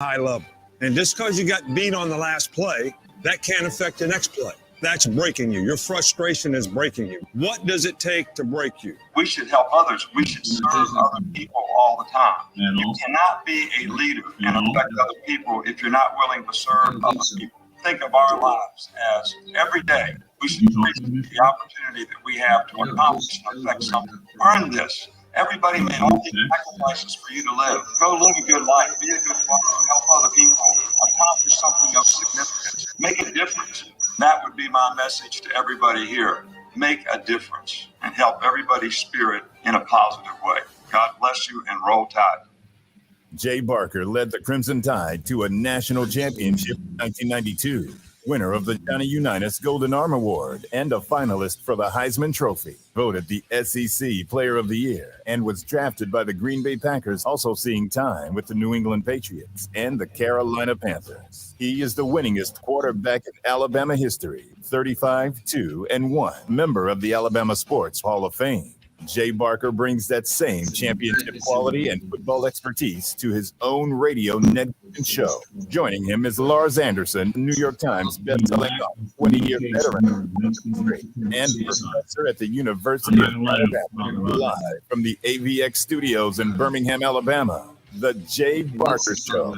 high level. And just because you got beat on the last play, that can't affect the next play. That's breaking you. Your frustration is breaking you. What does it take to break you? We should help others. We should serve other people all the time. You cannot be a leader and affect other people if you're not willing to serve other people. Think of our lives as every day we should appreciate the opportunity that we have to accomplish and affect something. Earn this. Everybody made all these sacrifices for you to live. Go live a good life. Be a good father. Help other people. Accomplish something of significance. Make a difference. That would be my message to everybody here. Make a difference and help everybody's spirit in a positive way. God bless you and roll tide. Jay Barker led the Crimson Tide to a national championship in 1992, winner of the Johnny Unitas Golden Arm Award and a finalist for the Heisman Trophy, voted the SEC Player of the Year, and was drafted by the Green Bay Packers, also seeing time with the New England Patriots and the Carolina Panthers. He is the winningest quarterback in Alabama history, 35-2-1, member of the Alabama Sports Hall of Fame. Jay Barker brings that same championship quality and football expertise to his own radio network and show. Joining him is Lars Anderson, New York Times best-selling 20-year veteran and professor at the University of Alabama. Live from the AVX studios in Birmingham, Alabama, The Jay Barker Show.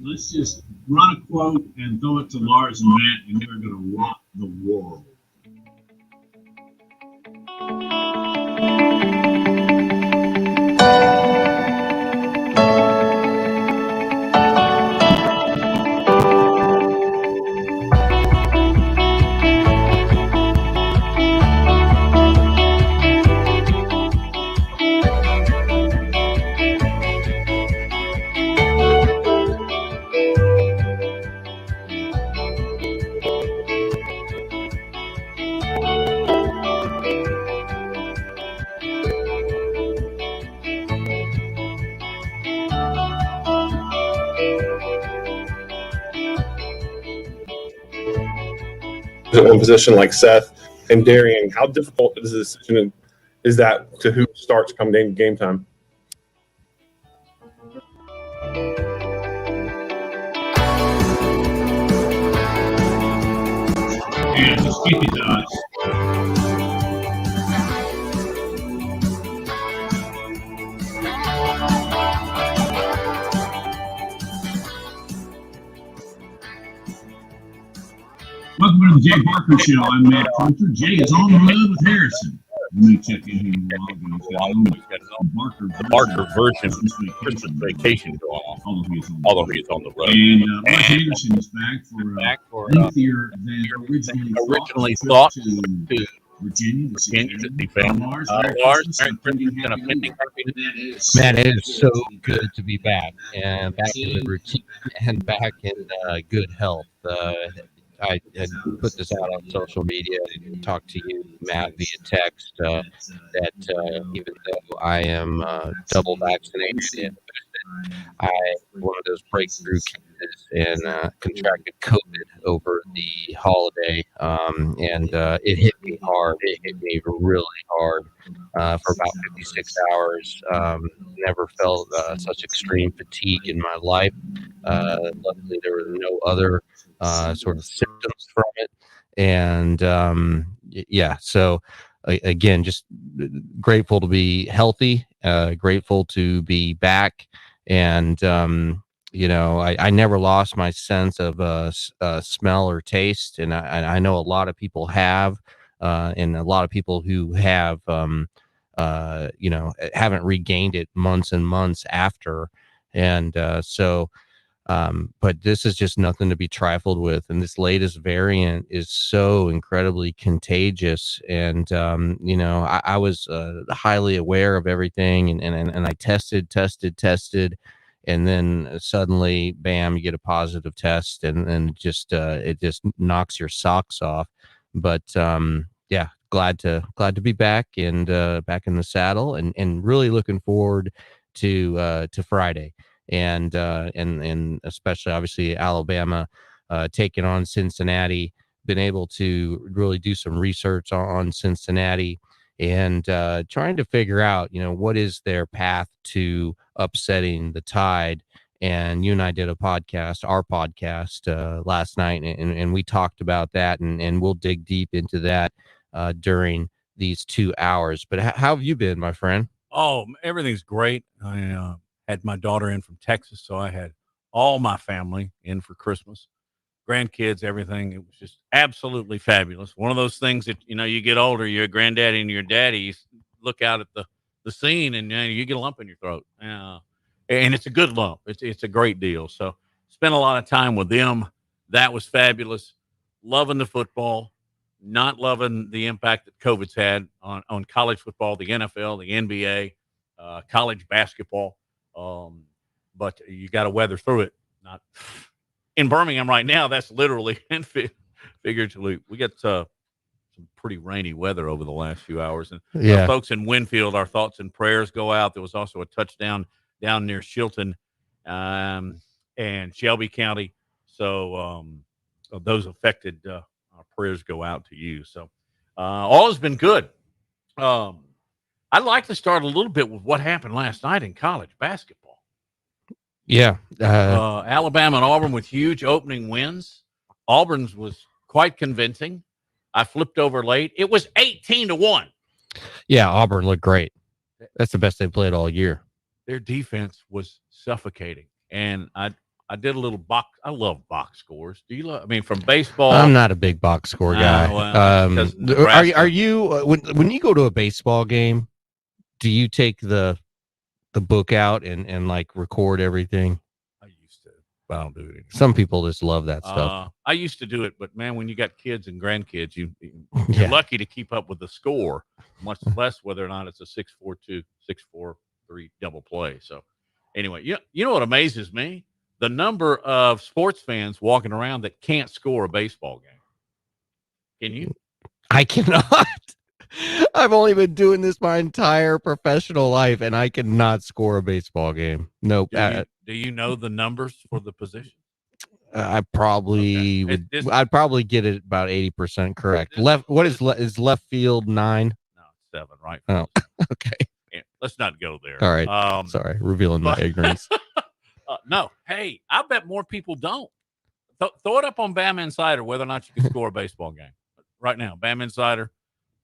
Let's just run a quote and throw it to Lars and Matt, and they're going to rock the world. A position like Seth and Darian, how difficult is the decision is that to who starts come game time? Yeah, just keep it to us. Welcome to the Jay Barker Show. I'm Matt Finkus. Jay is on the road with Harrison. Let me check in here. The Barker version Christmas vacation going on, although he is on the road. And Roger Anderson is back for lengthier than originally thought to Virginia to see family. Lars, Man, it is so good to be back and back in the routine and back in good health. I had put this out on social media and talked to you, Matt, via text, that even though I am double vaccinated, I one of those breakthrough cases and contracted COVID over the holiday, and it hit me hard. It hit me really hard for about 56 hours. Never felt such extreme fatigue in my life. Luckily, there were no other sort of symptoms from it, and so again, just grateful to be healthy, grateful to be back, and I never lost my sense of smell or taste, and I know a lot of people have, and a lot of people who have haven't regained it months and months after, and but this is just nothing to be trifled with. And this latest variant is so incredibly contagious. And, I was highly aware of everything and I tested. And then suddenly, bam, you get a positive test and it just knocks your socks off. But glad to be back and back in the saddle and really looking forward to Friday. And especially obviously Alabama taking on Cincinnati, been able to really do some research on Cincinnati and trying to figure out, what is their path to upsetting the Tide. And you and I did our podcast last night, and we talked about that, and we'll dig deep into that during these 2 hours. But how have you been, my friend? Oh, everything's great. I had my daughter in from Texas, so I had all my family in for Christmas, grandkids, everything. It was just absolutely fabulous. One of those things that, you get older, you're a granddaddy and you're a daddy, you look out at the scene and you get a lump in your throat. And it's a good lump. It's a great deal. So spent a lot of time with them. That was fabulous. Loving the football, not loving the impact that COVID's had on college football, the NFL, the NBA, college basketball. But you got to weather through it. Not in Birmingham right now. That's literally and figuratively. We got some pretty rainy weather over the last few hours. And folks in Winfield, our thoughts and prayers go out. There was also a touchdown down near Shilton and Shelby County. So those affected, our prayers go out to you. So all has been good. I'd like to start a little bit with what happened last night in college basketball. Yeah. Alabama and Auburn with huge opening wins. Auburn's was quite convincing. I flipped over late. It was 18-1. Yeah, Auburn looked great. That's the best they played all year. Their defense was suffocating. And I did a little box. I love box scores. Do you love? I mean, from baseball. I'm not a big box score guy. Are you when you go to a baseball game? Do you take the book out and like record everything? I used to, but I don't do it anymore. Some people just love that stuff. I used to do it, but man, when you got kids and grandkids, you're lucky to keep up with the score, much less whether or not it's a 6-4-2, 6-4-3 double play. So, anyway, you know what amazes me? The number of sports fans walking around that can't score a baseball game. Can you? I cannot. I've only been doing this my entire professional life, and I cannot score a baseball game. Nope. Do you know the numbers for the position? I probably would. I'd probably get it about 80% correct. Is left field 9? No, 7, right? Oh, okay. Yeah, let's not go there. All right. Sorry, revealing my ignorance. No. Hey, I bet more people don't. Throw it up on BamaInsider whether or not you can score a baseball game right now. BamaInsider,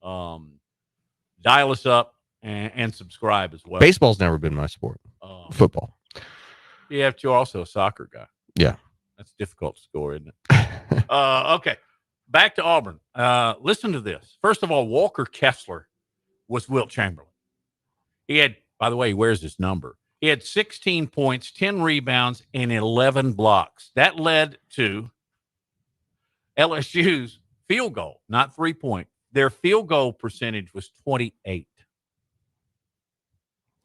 dial us up and subscribe as well. Baseball's never been my sport. Football. Yeah, but you're also a soccer guy. Yeah, that's difficult to score, isn't it? Okay, back to Auburn. Listen to this. First of all, Walker Kessler was Wilt Chamberlain. He had, by the way, he wears this number. He had 16 points, 10 rebounds, and 11 blocks. That led to LSU's field goal, not 3-point. Their field goal percentage was 28.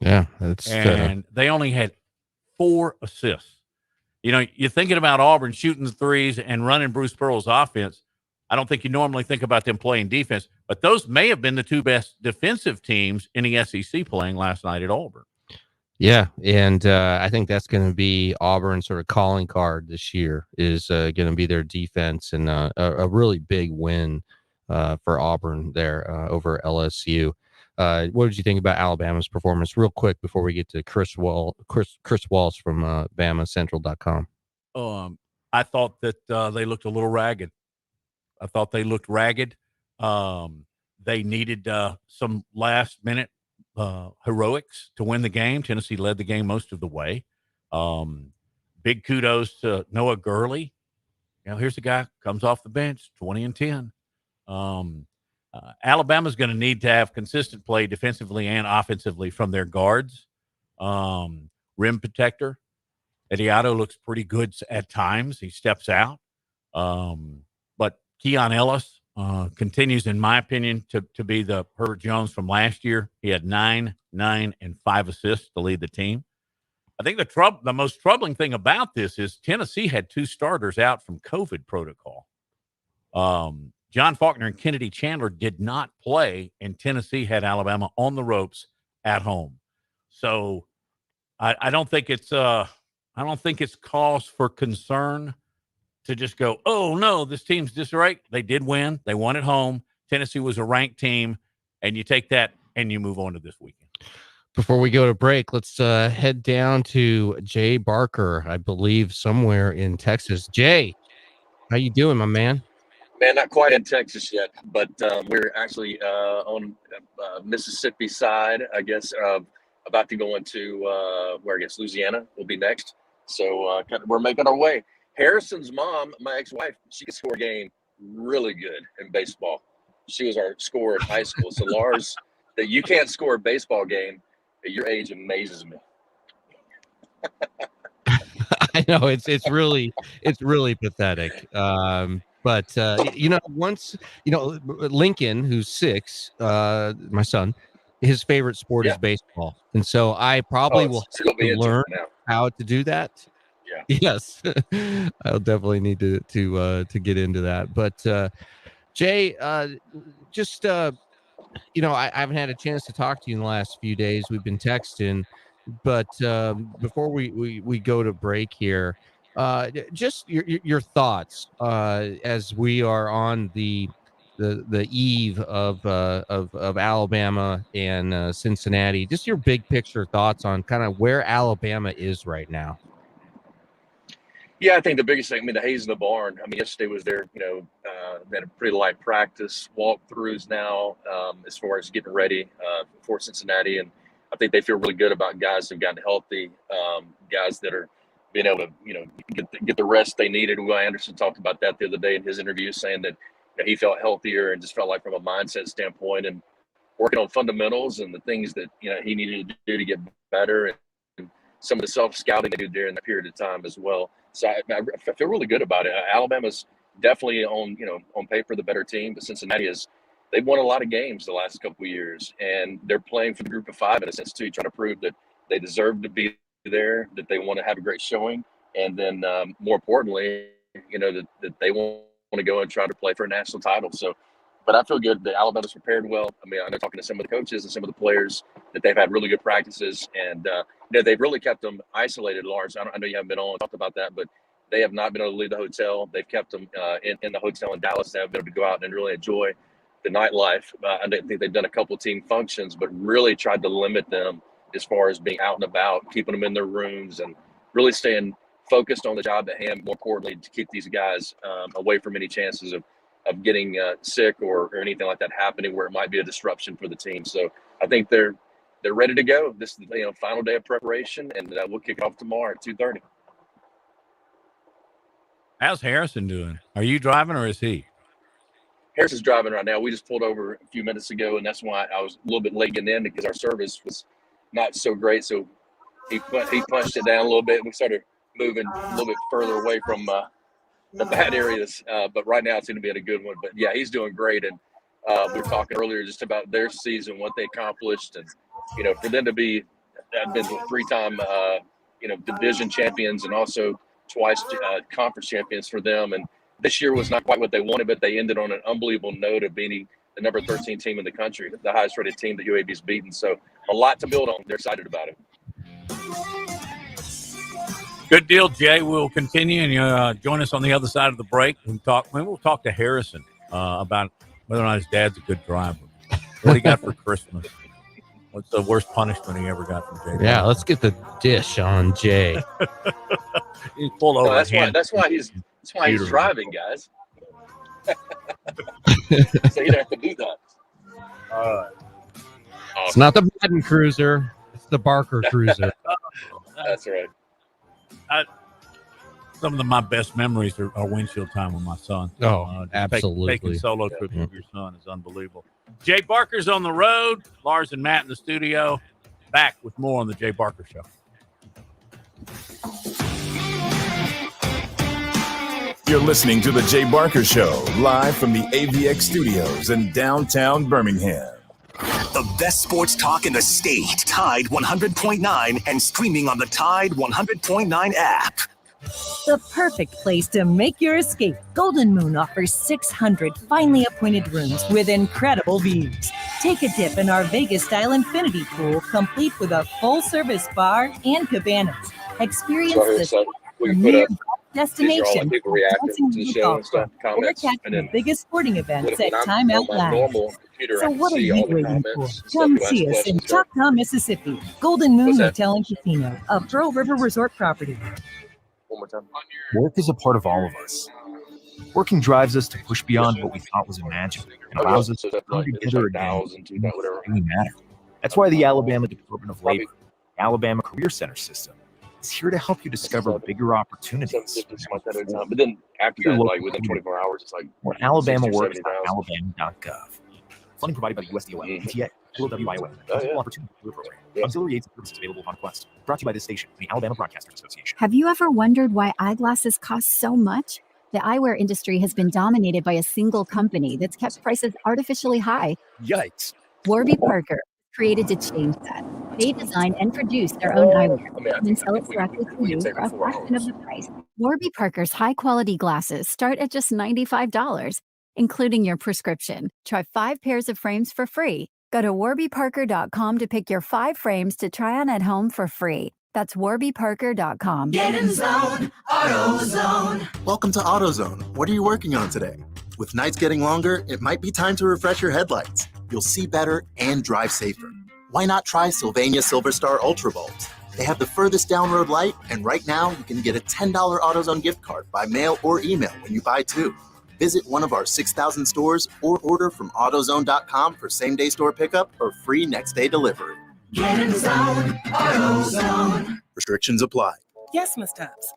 Yeah, and they only had 4 assists. You're thinking about Auburn shooting the threes and running Bruce Pearl's offense. I don't think you normally think about them playing defense, but those may have been the 2 best defensive teams in the SEC playing last night at Auburn. Yeah, and I think that's going to be Auburn's sort of calling card this year is going to be their defense, and a really big win for Auburn there over LSU. What did you think about Alabama's performance? Real quick before we get to Chris Walsh from BamaCentral.com. I thought that they looked a little ragged. They needed some last-minute heroics to win the game. Tennessee led the game most of the way. Big kudos to Noah Gurley. Here's a guy comes off the bench, 20 and 10. Alabama's going to need to have consistent play defensively and offensively from their guards. Rim protector Ediato looks pretty good at times. He steps out. But Keon Ellis continues, in my opinion, to be the Herbert Jones from last year. He had 9, and 5 assists to lead the team. I think the most troubling thing about this is Tennessee had 2 starters out from COVID protocol. John Faulkner and Kennedy Chandler did not play, and Tennessee had Alabama on the ropes at home. So I don't think it's cause for concern to just go, oh, no, this team's disarray. They did win. They won at home. Tennessee was a ranked team. and you take that and you move on to this weekend. Before we go to break, let's head down to Jay Barker, I believe somewhere in Texas. Jay, how you doing, my man? Man, not quite in Texas yet, but we're actually on Mississippi side, I guess, about to go into where I guess Louisiana will be next. So we're making our way. Harrison's mom, my ex-wife, she can score a game really good in baseball. She was our scorer in high school. So Lars, that you can't score a baseball game at your age amazes me. I know it's really pathetic. But once Lincoln, who's 6, my son, his favorite sport is baseball, and so I probably will have to learn how to do that. Yeah. Yes, I'll definitely need to get into that. But Jay, I haven't had a chance to talk to you in the last few days. We've been texting, but before we go to break here, just your thoughts as we are on the eve of Alabama and Cincinnati. Just your big picture thoughts on kind of where Alabama is right now. Yeah, I think the biggest thing, the haze in the barn. Yesterday was their, they had a pretty light practice, walkthroughs now as far as getting ready for Cincinnati. And I think they feel really good about guys who've gotten healthy, guys that are being able to, get the rest they needed. Will Anderson talked about that the other day in his interview, saying that he felt healthier and just felt like from a mindset standpoint and working on fundamentals and the things that, he needed to do to get better and some of the self-scouting they do during that period of time as well. So I feel really good about it. Alabama's definitely on paper the better team, but Cincinnati they've won a lot of games the last couple of years, and they're playing for the group of 5 in a sense too, trying to prove that they deserve to be there, that they want to have a great showing, and then more importantly, that they want to go and try to play for a national title. So, but I feel good that Alabama's prepared well. I know talking to some of the coaches and some of the players that they've had really good practices, and they've really kept them isolated. Lars, I know you haven't been on and talked about that, but they have not been able to leave the hotel. They've kept them in the hotel in Dallas. They have been able to go out and really enjoy the nightlife. I think they've done a couple of team functions, but really tried to limit them as far as being out and about, keeping them in their rooms, and really staying focused on the job at hand. More importantly, to keep these guys away from any chances of getting sick or anything like that happening where it might be a disruption for the team. So I think they're ready to go. This is the final day of preparation, and we'll kick off tomorrow at 2:30. How's Harrison doing? Are you driving or is he? Harrison's driving right now. We just pulled over a few minutes ago, and that's why I was a little bit late getting in because our service was not so great. So he punched it down a little bit, and we started moving a little bit further away from the bad areas. But right now it's going to be at a good one. But yeah, he's doing great. And we were talking earlier just about their season, what they accomplished, and for them to be been 3-time division champions and also twice conference champions for them. And this year was not quite what they wanted, but they ended on an unbelievable note of beating the number 13 team in the country, the highest rated team that UAB's beaten. So a lot to build on. They're excited about it. Good deal, Jay. We'll continue, and join us on the other side of the break. We'll talk to Harrison about whether or not his dad's a good driver. What he got for Christmas? What's the worst punishment he ever got from Jay? Yeah, let's get the dish on Jay. He pulled over. No, that's why he's driving, guys. So you don't have to do that. It's not the Madden Cruiser; it's the Barker Cruiser. That's right. Some of my best memories are windshield time with my son. Absolutely. Taking solo trips with your son is unbelievable. Jay Barker's on the road. Lars and Matt in the studio. Back with more on the Jay Barker Show. You're listening to the Jay Barker Show, live from the AVX studios in downtown Birmingham. The best sports talk in the state. Tide 100.9 and streaming on the Tide 100.9 app. The perfect place to make your escape. Golden Moon offers 600 finely appointed rooms with incredible views. Take a dip in our Vegas-style infinity pool, complete with a full-service bar and cabanas. Experience the premier destination, people reacting dancing to the with show golf and stuff, club, or comments, catching and the then biggest sporting events when at I'm Time on Out my Lounge. normal computer, So I can what are see you all the waiting comments for? and stuff. Come People ask see us in questions. So Choctaw, Mississippi. Golden Moon what's that? Hotel and Casino, a Pearl River Resort property. One more time. Work is a part of all of us. Working drives us to push beyond what we thought was imaginable and allows us So to that's come like it's together like again 1,000, 2,000, whatever. really matter. That's why the Alabama Department of Labor, the Alabama Career Center system, is here to help you discover bigger opportunities. 750, something like that at a time. But then after that, like within 24 hours, it's like or 60 or 70,000. alabamaworks.alabama.gov. Funding provided by the USDOL, PTA, LOWIOA, Oh, yeah. Opportunity Career Program. Auxiliary aids and services available upon request. Brought to you by this station and the Alabama Broadcasters Association. Have you ever wondered why eyeglasses cost so much? The eyewear industry has been dominated by a single company that's kept prices artificially high. Yikes. Warby Parker, created to change that. They design and produce their own eyewear and then sell it directly to you for a fraction of the price. Warby Parker's high-quality glasses start at just $95, including your prescription. Try 5 pairs of frames for free. Go to warbyparker.com to pick your 5 frames to try on at home for free. That's warbyparker.com. Get in zone, AutoZone. Welcome to AutoZone. What are you working on today? With nights getting longer, it might be time to refresh your headlights. You'll see better and drive safer. Why not try Sylvania Silver Star Ultra Bulbs? They have the furthest down road light, and right now you can get a $10 AutoZone gift card by mail or email when you buy 2. Visit one of our 6,000 stores or order from AutoZone.com for same-day store pickup or free next-day delivery. Get in zone, AutoZone. Restrictions apply. Yes, Ms. Tubbs.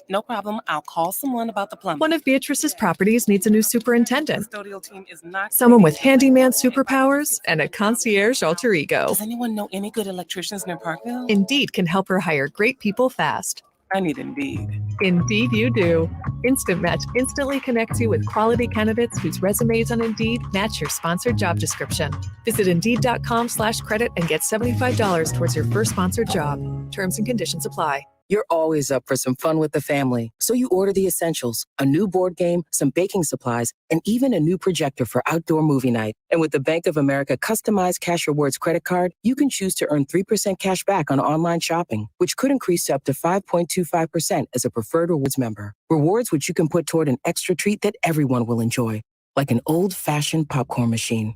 No problem. I'll call someone about the plumbing. One of Beatrice's properties needs a new superintendent. The custodial team is not Someone with handyman superpowers and a concierge alter ego. Does anyone know any good electricians near Parkville? Indeed can help her hire great people fast. I need Indeed. Indeed you do. Instant Match instantly connects you with quality candidates whose resumes on Indeed match your sponsored job description. Visit Indeed.com/credit and get $75 towards your first sponsored job. Terms and conditions apply. You're always up for some fun with the family, so you order the essentials, a new board game, some baking supplies, and even a new projector for outdoor movie night. And with the Bank of America customized Cash Rewards credit card, you can choose to earn 3% cash back on online shopping, which could increase to up to 5.25% as a preferred rewards member. Rewards which you can put toward an extra treat that everyone will enjoy, like an old-fashioned popcorn machine.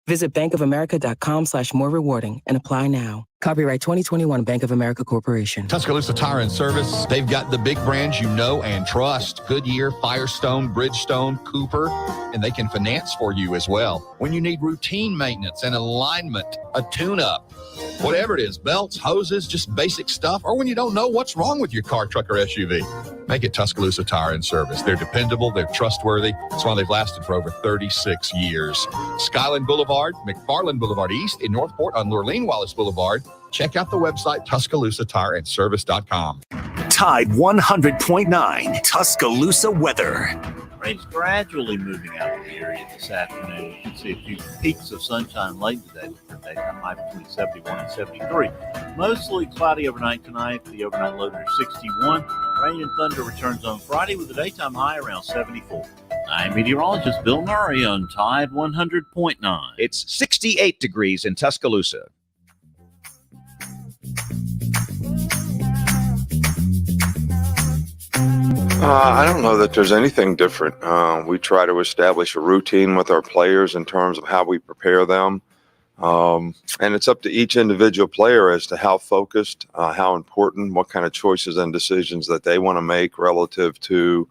Visit bankofamerica.com/more rewarding and apply now. Copyright 2021 Bank of America Corporation. Tuscaloosa Tire and Service. They've got the big brands you know and trust. Goodyear, Firestone, Bridgestone, Cooper, and they can finance for you as well. When you need routine maintenance and alignment, a tune-up, whatever it is, belts, hoses, just basic stuff, or when you don't know what's wrong with your car, truck, or SUV, make it Tuscaloosa Tire and Service. They're dependable, they're trustworthy. That's why they've lasted for over 36 years. Skyland Boulevard, McFarland Boulevard East, in Northport on Lurleen Wallace Boulevard. Check out the website, TuscaloosaTireandService.com. Tide 100.9 Tuscaloosa weather. Rain's gradually moving out of the area this afternoon. You can see a few peaks of sunshine late today with your daytime high between 71 and 73. Mostly cloudy overnight tonight. The overnight low near 61. Rain and thunder returns on Friday with a daytime high around 74. I'm meteorologist Bill Murray on Tide 100.9. It's 68 degrees in Tuscaloosa. I don't know that there's anything different. We try to establish a routine with our players in terms of how we prepare them. And it's up to each individual player as to how focused, how important, what kind of choices and decisions that they want to make relative to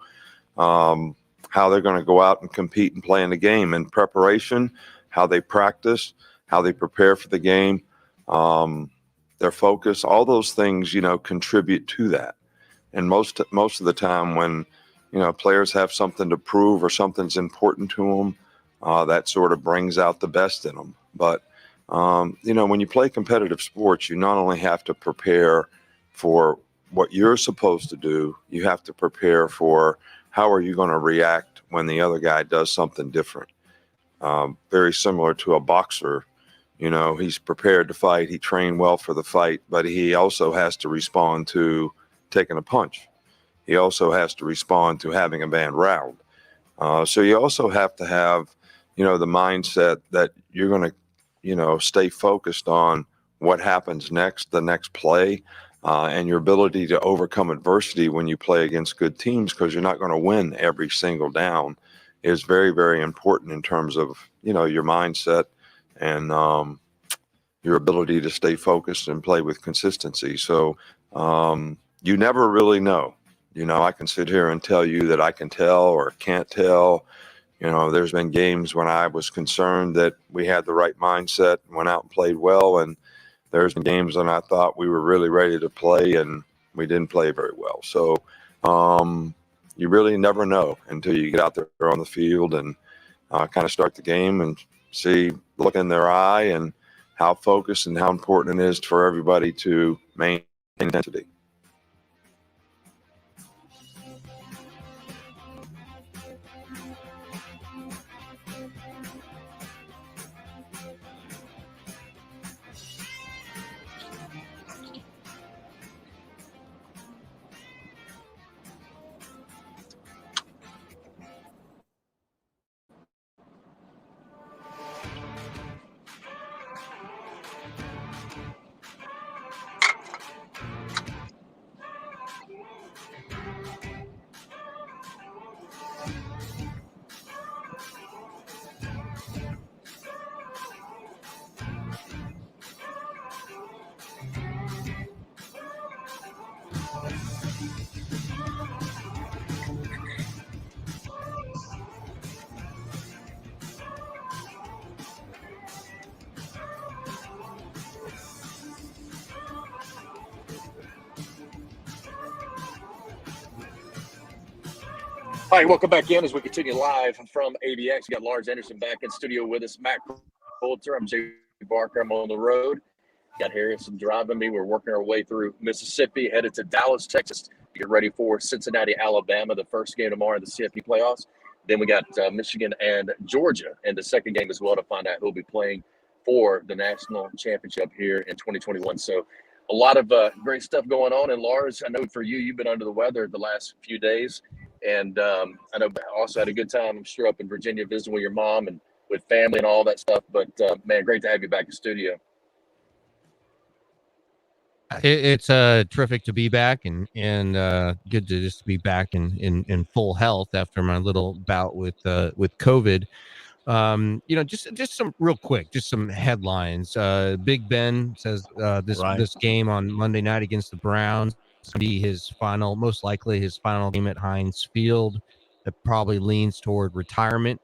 how they're going to go out and compete and play in the game. In preparation, how they practice, how they prepare for the game, their focus, all those things, contribute to that. And most of the time when, players have something to prove or something's important to them, that sort of brings out the best in them. But, when you play competitive sports, you not only have to prepare for what you're supposed to do, you have to prepare for how are you going to react when the other guy does something different. Very similar to a boxer. He's prepared to fight. He trained well for the fight, but he also has to respond to taking a punch. He also has to respond to having a bad round. So you also have to have, the mindset that you're going to, stay focused on what happens next, the next play, and your ability to overcome adversity when you play against good teams, because you're not going to win every single down, is very, very important in terms of, your mindset and your ability to stay focused and play with consistency. So you never really know. I can sit here and tell you that I can tell or can't tell. There's been games when I was concerned that we had the right mindset, went out and played well, and there's been games when I thought we were really ready to play and we didn't play very well. So you really never know until you get out there on the field and kind of start the game and look in their eye and how focused and how important it is for everybody to maintain intensity. All right, welcome back in as we continue live from ABX. We got Lars Anderson back in studio with us. Matt Coulter, I'm Jay Barker. I'm on the road. Got Harrison driving me. We're working our way through Mississippi, headed to Dallas, Texas to get ready for Cincinnati, Alabama, the first game tomorrow in the CFP playoffs. Then we got Michigan and Georgia in the second game as well to find out who'll be playing for the national championship here in 2021. So a lot of great stuff going on. And Lars, I know for you, you've been under the weather the last few days. And I know also had a good time, I'm sure, up in Virginia visiting with your mom and with family and all that stuff. But, man, great to have you back in studio. It's terrific to be back and good to just be back in full health after my little bout with COVID. Just some real quick, just some headlines. Big Ben says this game on Monday night against the Browns be most likely his final game at Heinz Field. That probably leans toward retirement.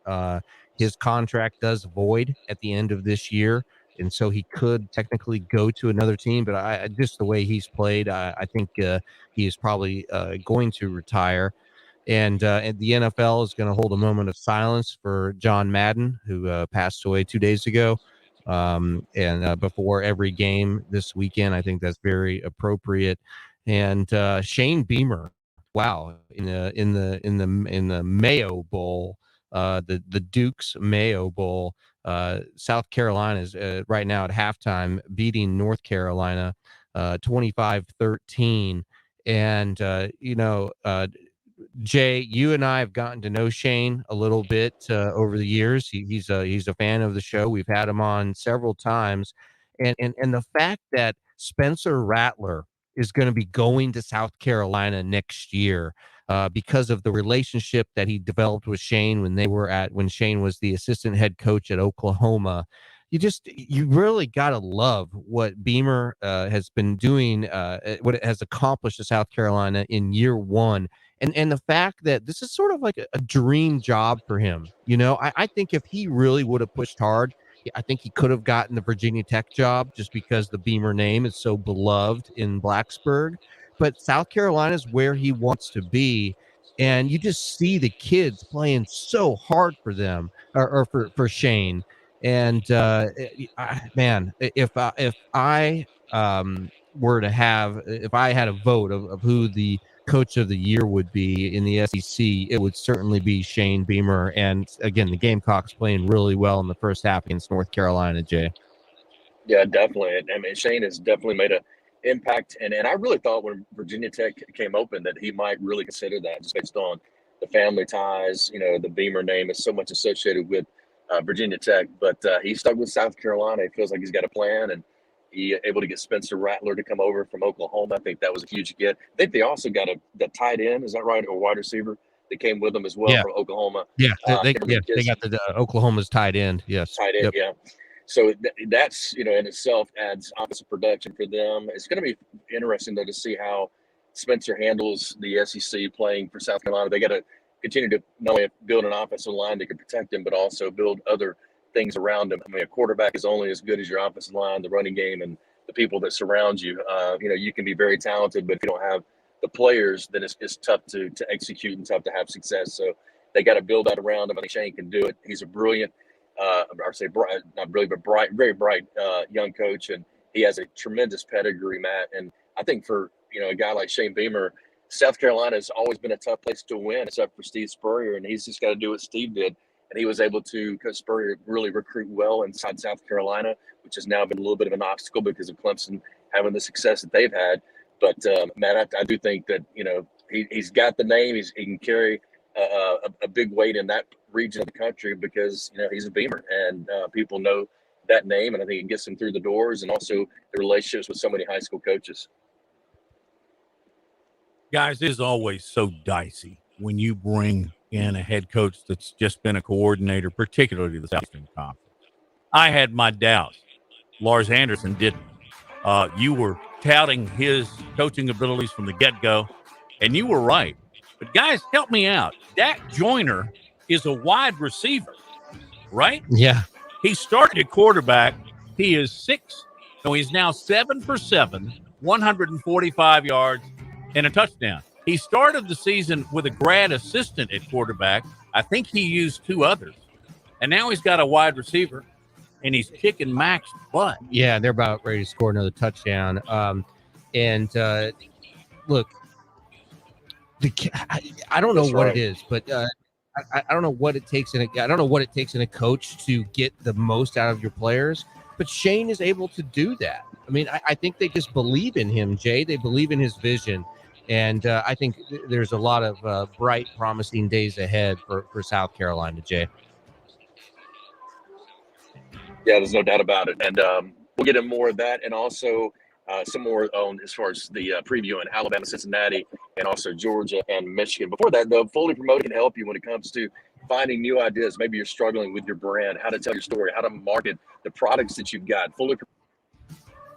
His contract does void at the end of this year, and so he could technically go to another team. But just the way he's played, I think he is probably going to retire. And the NFL is going to hold a moment of silence for John Madden, who passed away 2 days ago. And before every game this weekend, I think that's very appropriate. And Shane Beamer, wow, in the Mayo Bowl, the Duke's Mayo Bowl, South Carolina is right now at halftime beating North Carolina 25-13. And Jay, you and I have gotten to know Shane a little bit over the years. He's a fan of the show. We've had him on several times, and the fact that Spencer Rattler is going to be going to South Carolina next year because of the relationship that he developed with Shane when Shane was the assistant head coach at Oklahoma. You really got to love what Beamer has been doing, what it has accomplished to South Carolina in year one. And the fact that this is sort of like a dream job for him. I think if he really would have pushed hard, I think he could have gotten the Virginia Tech job just because the Beamer name is so beloved in Blacksburg. But South Carolina is where he wants to be. And you just see the kids playing so hard for them or for Shane. And man, if I had a vote of who the coach of the year would be in the SEC, it would certainly be Shane Beamer. And again, the Gamecocks playing really well in the first half against North Carolina, Jay. Yeah, definitely. I mean, Shane has definitely made an impact. And I really thought when Virginia Tech came open that he might really consider that just based on the family ties. The Beamer name is so much associated with Virginia Tech, but he stuck with South Carolina. He feels like he's got a plan, and able to get Spencer Rattler to come over from Oklahoma. I think that was a huge get. I think they also got the tight end, is that right, or wide receiver that came with them as well from Oklahoma. Yeah, they got the Oklahoma's tight end. Yes, tight end. Yeah. So that's, in itself adds offensive production for them. It's going to be interesting though to see how Spencer handles the SEC playing for South Carolina. They got to continue to not only build an offensive line that can protect him, but also build other things around him. I mean, a quarterback is only as good as your offensive line, the running game, and the people that surround you. You can be very talented, but if you don't have the players, then it's tough to execute and tough to have success. So they got to build that around him. I think Shane can do it. He's a brilliant, not brilliant, but bright, very bright young coach, and he has a tremendous pedigree, Matt. And I think for a guy like Shane Beamer, South Carolina has always been a tough place to win, except for Steve Spurrier, and he's just got to do what Steve did. And he was able to, because Spurrier really recruit well inside South Carolina, which has now been a little bit of an obstacle because of Clemson having the success that they've had. But Matt, I do think that he's got the name. He can carry a big weight in that region of the country because he's a Beamer, and people know that name, and I think it gets him through the doors, and also the relationships with so many high school coaches. Guys, it is always so dicey when you bring in a head coach that's just been a coordinator, particularly the Southeastern Conference. I had my doubts. Lars Anderson didn't. You were touting his coaching abilities from the get-go, and you were right. But guys, help me out. Dak Joyner is a wide receiver, right? Yeah. He started at quarterback. He is he's now 7 for 7, 145 yards, and a touchdown. He started the season with a grad assistant at quarterback. I think he used 2 others. And now he's got a wide receiver, and he's kicking Mac's butt. Yeah, they're about ready to score another touchdown. Look, I don't know what it is, but I don't know what it takes I don't know what it takes in a coach to get the most out of your players. But Shane is able to do that. I mean, I think they just believe in him, Jay. They believe in his vision. And I think there's a lot of bright, promising days ahead for South Carolina, Jay. Yeah, there's no doubt about it. And we'll get into more of that, and also some more on as far as the preview in Alabama, Cincinnati, and also Georgia and Michigan. Before that, though, Fully Promoted can help you when it comes to finding new ideas. Maybe you're struggling with your brand, how to tell your story, how to market the products that you've got. Fully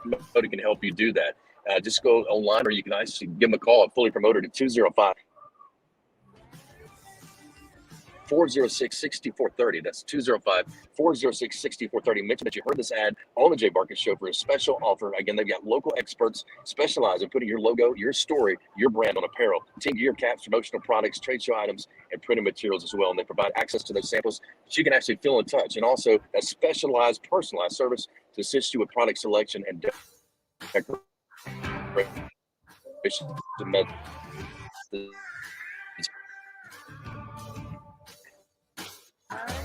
Promoted can help you do that. Just go online, or you can actually give them a call at Fully Promoted at 205-406-6430. That's 205-406-6430. Mention that you heard this ad on the Jay Barker Show for a special offer. Again, they've got local experts specialized in putting your logo, your story, your brand on apparel, team gear, caps, promotional products, trade show items, and printed materials as well. And they provide access to those samples that you can actually feel in touch. And also a specialized, personalized service to assist you with product selection and decoration.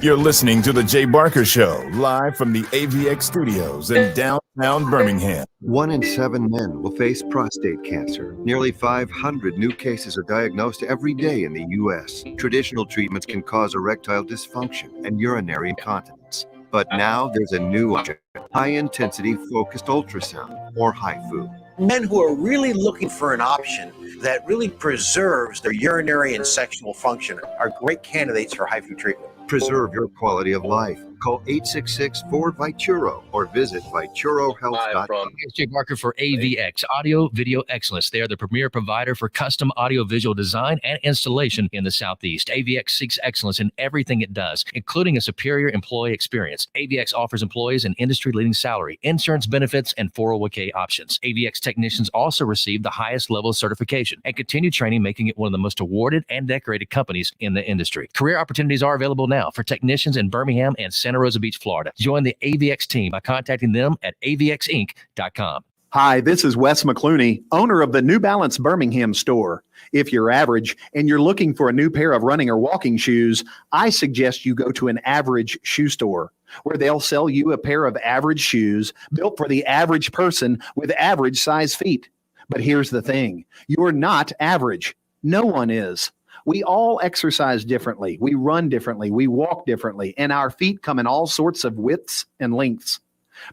You're listening to The Jay Barker Show, live from the AVX studios in downtown Birmingham. 1 in 7 men will face prostate cancer. Nearly 500 new cases are diagnosed every day in the U.S. Traditional treatments can cause erectile dysfunction and urinary incontinence. But now there's a new option, high-intensity focused ultrasound, or HIFU. Men who are really looking for an option that really preserves their urinary and sexual function are great candidates for HIFU treatment. Preserve your quality of life. Call 866-4-VITURO or visit VituroHealth.com. It's Jay Barker for AVX, Audio Video Excellence. They are the premier provider for custom audio-visual design and installation in the Southeast. AVX seeks excellence in everything it does, including a superior employee experience. AVX offers employees an industry-leading salary, insurance benefits, and 401k options. AVX technicians also receive the highest level of certification and continue training, making it one of the most awarded and decorated companies in the industry. Career opportunities are available now for technicians in Birmingham and Santa Rosa Beach, Florida. Join the AVX team by contacting them at avxinc.com. Hi, this is Wes McClooney, owner of the New Balance Birmingham store. If you're average and you're looking for a new pair of running or walking shoes, I suggest you go to an average shoe store, where they'll sell you a pair of average shoes built for the average person with average size feet. But here's the thing, you're not average. No one is. We all exercise differently. We run differently. We walk differently. And our feet come in all sorts of widths and lengths.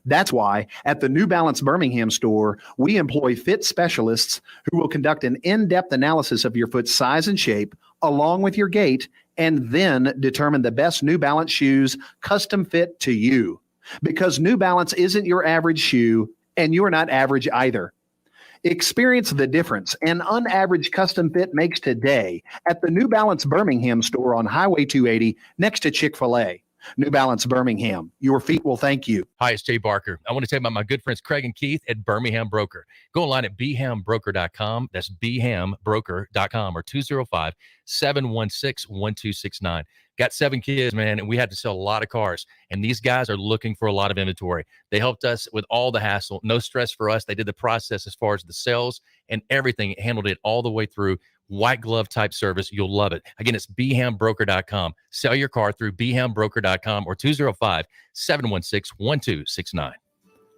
That's why at the New Balance Birmingham store, we employ fit specialists who will conduct an in-depth analysis of your foot's size and shape, along with your gait, and then determine the best New Balance shoes custom fit to you. Because New Balance isn't your average shoe, and you're not average either. Experience the difference an unaverage custom fit makes today at the New Balance Birmingham store on Highway 280 next to Chick-fil-A. New Balance Birmingham, your feet will thank you. Hi, it's Jay Barker. I want to tell you about my good friends Craig and Keith at Birmingham Broker. Go online at bhambroker.com. That's bhambroker.com or 205-716-1269. Got 7 kids, man, and we had to sell a lot of cars. And these guys are looking for a lot of inventory. They helped us with all the hassle. No stress for us. They did the process as far as the sales and everything. Handled it all the way through. White glove type service. You'll love it. Again, it's bhambroker.com. Sell your car through bhambroker.com or 205-716-1269.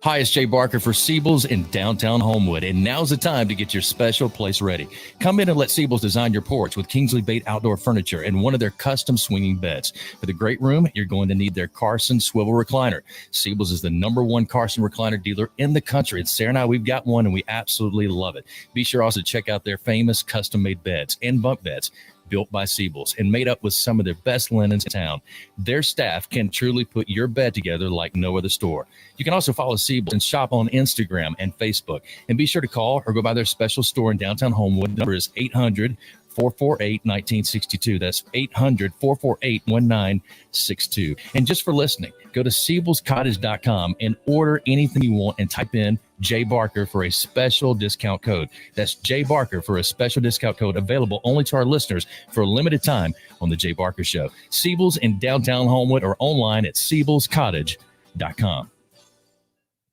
Hi, it's Jay Barker for Siebel's in downtown Homewood, and now's the time to get your special place ready. Come in and let Siebel's design your porch with Kingsley Bait outdoor furniture and one of their custom swinging beds. For the great room, you're going to need their Carson swivel recliner. Siebel's is the #1 Carson recliner dealer in the country, and Sarah and I, we've got one, and we absolutely love it. Be sure also to check out their famous custom-made beds and bunk beds built by Siebel's and made up with some of their best linens in town. Their staff can truly put your bed together like no other store. You can also follow Siebel's and shop on Instagram and Facebook. And be sure to call or go by their special store in downtown Homewood. The number is 800-448-1962. That's 800-448-1962. And just for listening, go to SiebelsCottage.com and order anything you want and type in J Barker for a special discount code. That's J Barker for a special discount code available only to our listeners for a limited time on the J Barker Show. Siebel's in downtown Homewood or online at SiebelsCottage.com.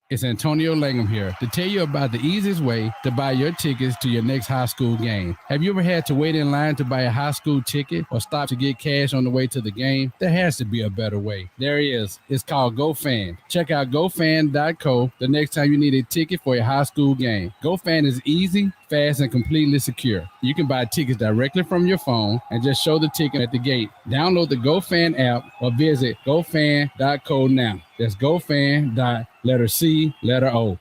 It's Antonio Langham here to tell you about the easiest way to buy your tickets to your next high school game. Have you ever had to wait in line to buy a high school ticket or stop to get cash on the way to the game? There has to be a better way. There is. It's called GoFan. Check out GoFan.co the next time you need a ticket for a high school game. GoFan is easy, fast, and completely secure. You can buy tickets directly from your phone and just show the ticket at the gate. Download the GoFan app or visit GoFan.co now. That's GoFan. Letter C, letter O.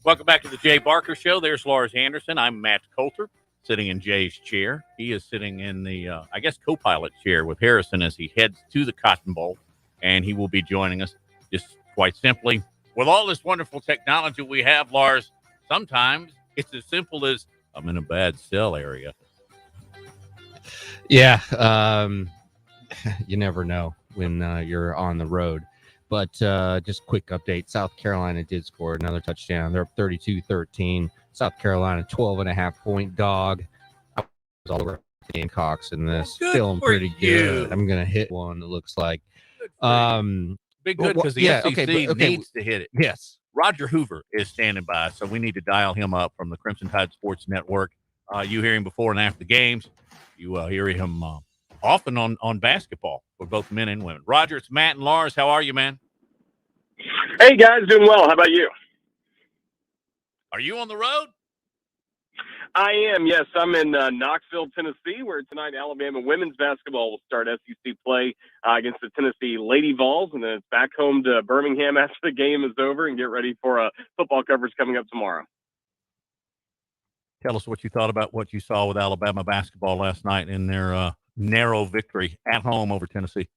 Welcome back to the Jay Barker Show. There's Lars Anderson. I'm Matt Coulter, sitting in Jay's chair. He is sitting in the, co-pilot chair with Harrison as he heads to the Cotton Bowl, and he will be joining us just quite simply. With all this wonderful technology we have, Lars, sometimes it's as simple as I'm in a bad cell area. Yeah, you never know when you're on the road. But just quick update, South Carolina did score another touchdown. They're up 32-13. South Carolina, 12.5-point dog. I was all over the Gamecocks in this. Feeling pretty good. I'm going to hit one, it looks like. Big good because the SEC needs to hit it. Yes. Roger Hoover is standing by, so we need to dial him up from the Crimson Tide Sports Network. You hear him before and after the games. You hear him often on basketball for both men and women. Roger, it's Matt and Lars. How are you, man? Hey, guys. Doing well. How about you? Are you on the road? I am, yes. I'm in Knoxville, Tennessee, where tonight Alabama women's basketball will start SEC play against the Tennessee Lady Vols, and then it's back home to Birmingham after the game is over and get ready for football coverage coming up tomorrow. Tell us what you thought about what you saw with Alabama basketball last night in their narrow victory at home over Tennessee.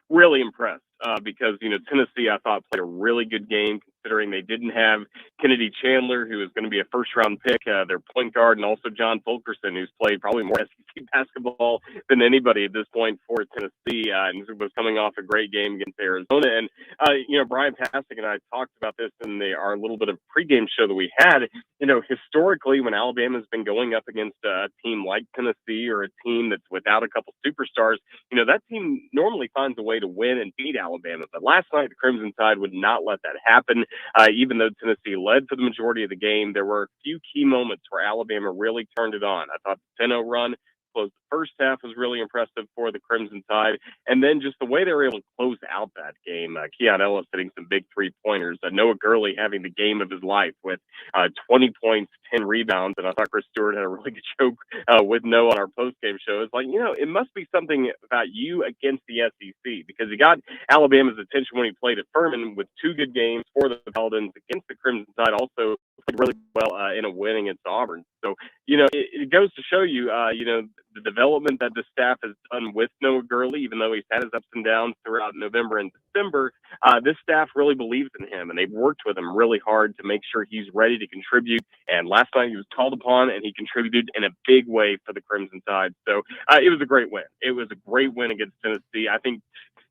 Really impressed because, Tennessee, I thought, played a really good game, considering they didn't have Kennedy Chandler, who is going to be a first-round pick, their point guard, and also John Fulkerson, who's played probably more SEC basketball than anybody at this point for Tennessee, and was coming off a great game against Arizona. And, Brian Pasek and I talked about this in our little bit of pregame show that we had. Historically, when Alabama's been going up against a team like Tennessee or a team that's without a couple superstars, that team normally finds a way to win and beat Alabama. But last night, the Crimson Tide would not let that happen. Even though Tennessee led for the majority of the game, there were a few key moments where Alabama really turned it on. I thought the 10-0 run close the first half was really impressive for the Crimson Tide. And then just the way they were able to close out that game, Keon Ellis hitting some big three-pointers, Noah Gurley having the game of his life with 20 points, 10 rebounds. And I thought Chris Stewart had a really good joke with Noah on our post-game show. It's like, it must be something about you against the SEC, because he got Alabama's attention when he played at Furman with 2 good games for the Paladins against the Crimson Tide. Also played really well in a win against Auburn. So, it goes to show you, the development that the staff has done with Noah Gurley, even though he's had his ups and downs throughout November and December, this staff really believes in him, and they've worked with him really hard to make sure he's ready to contribute. And last night he was called upon, and he contributed in a big way for the Crimson Tide. So it was a great win. It was a great win against Tennessee. I think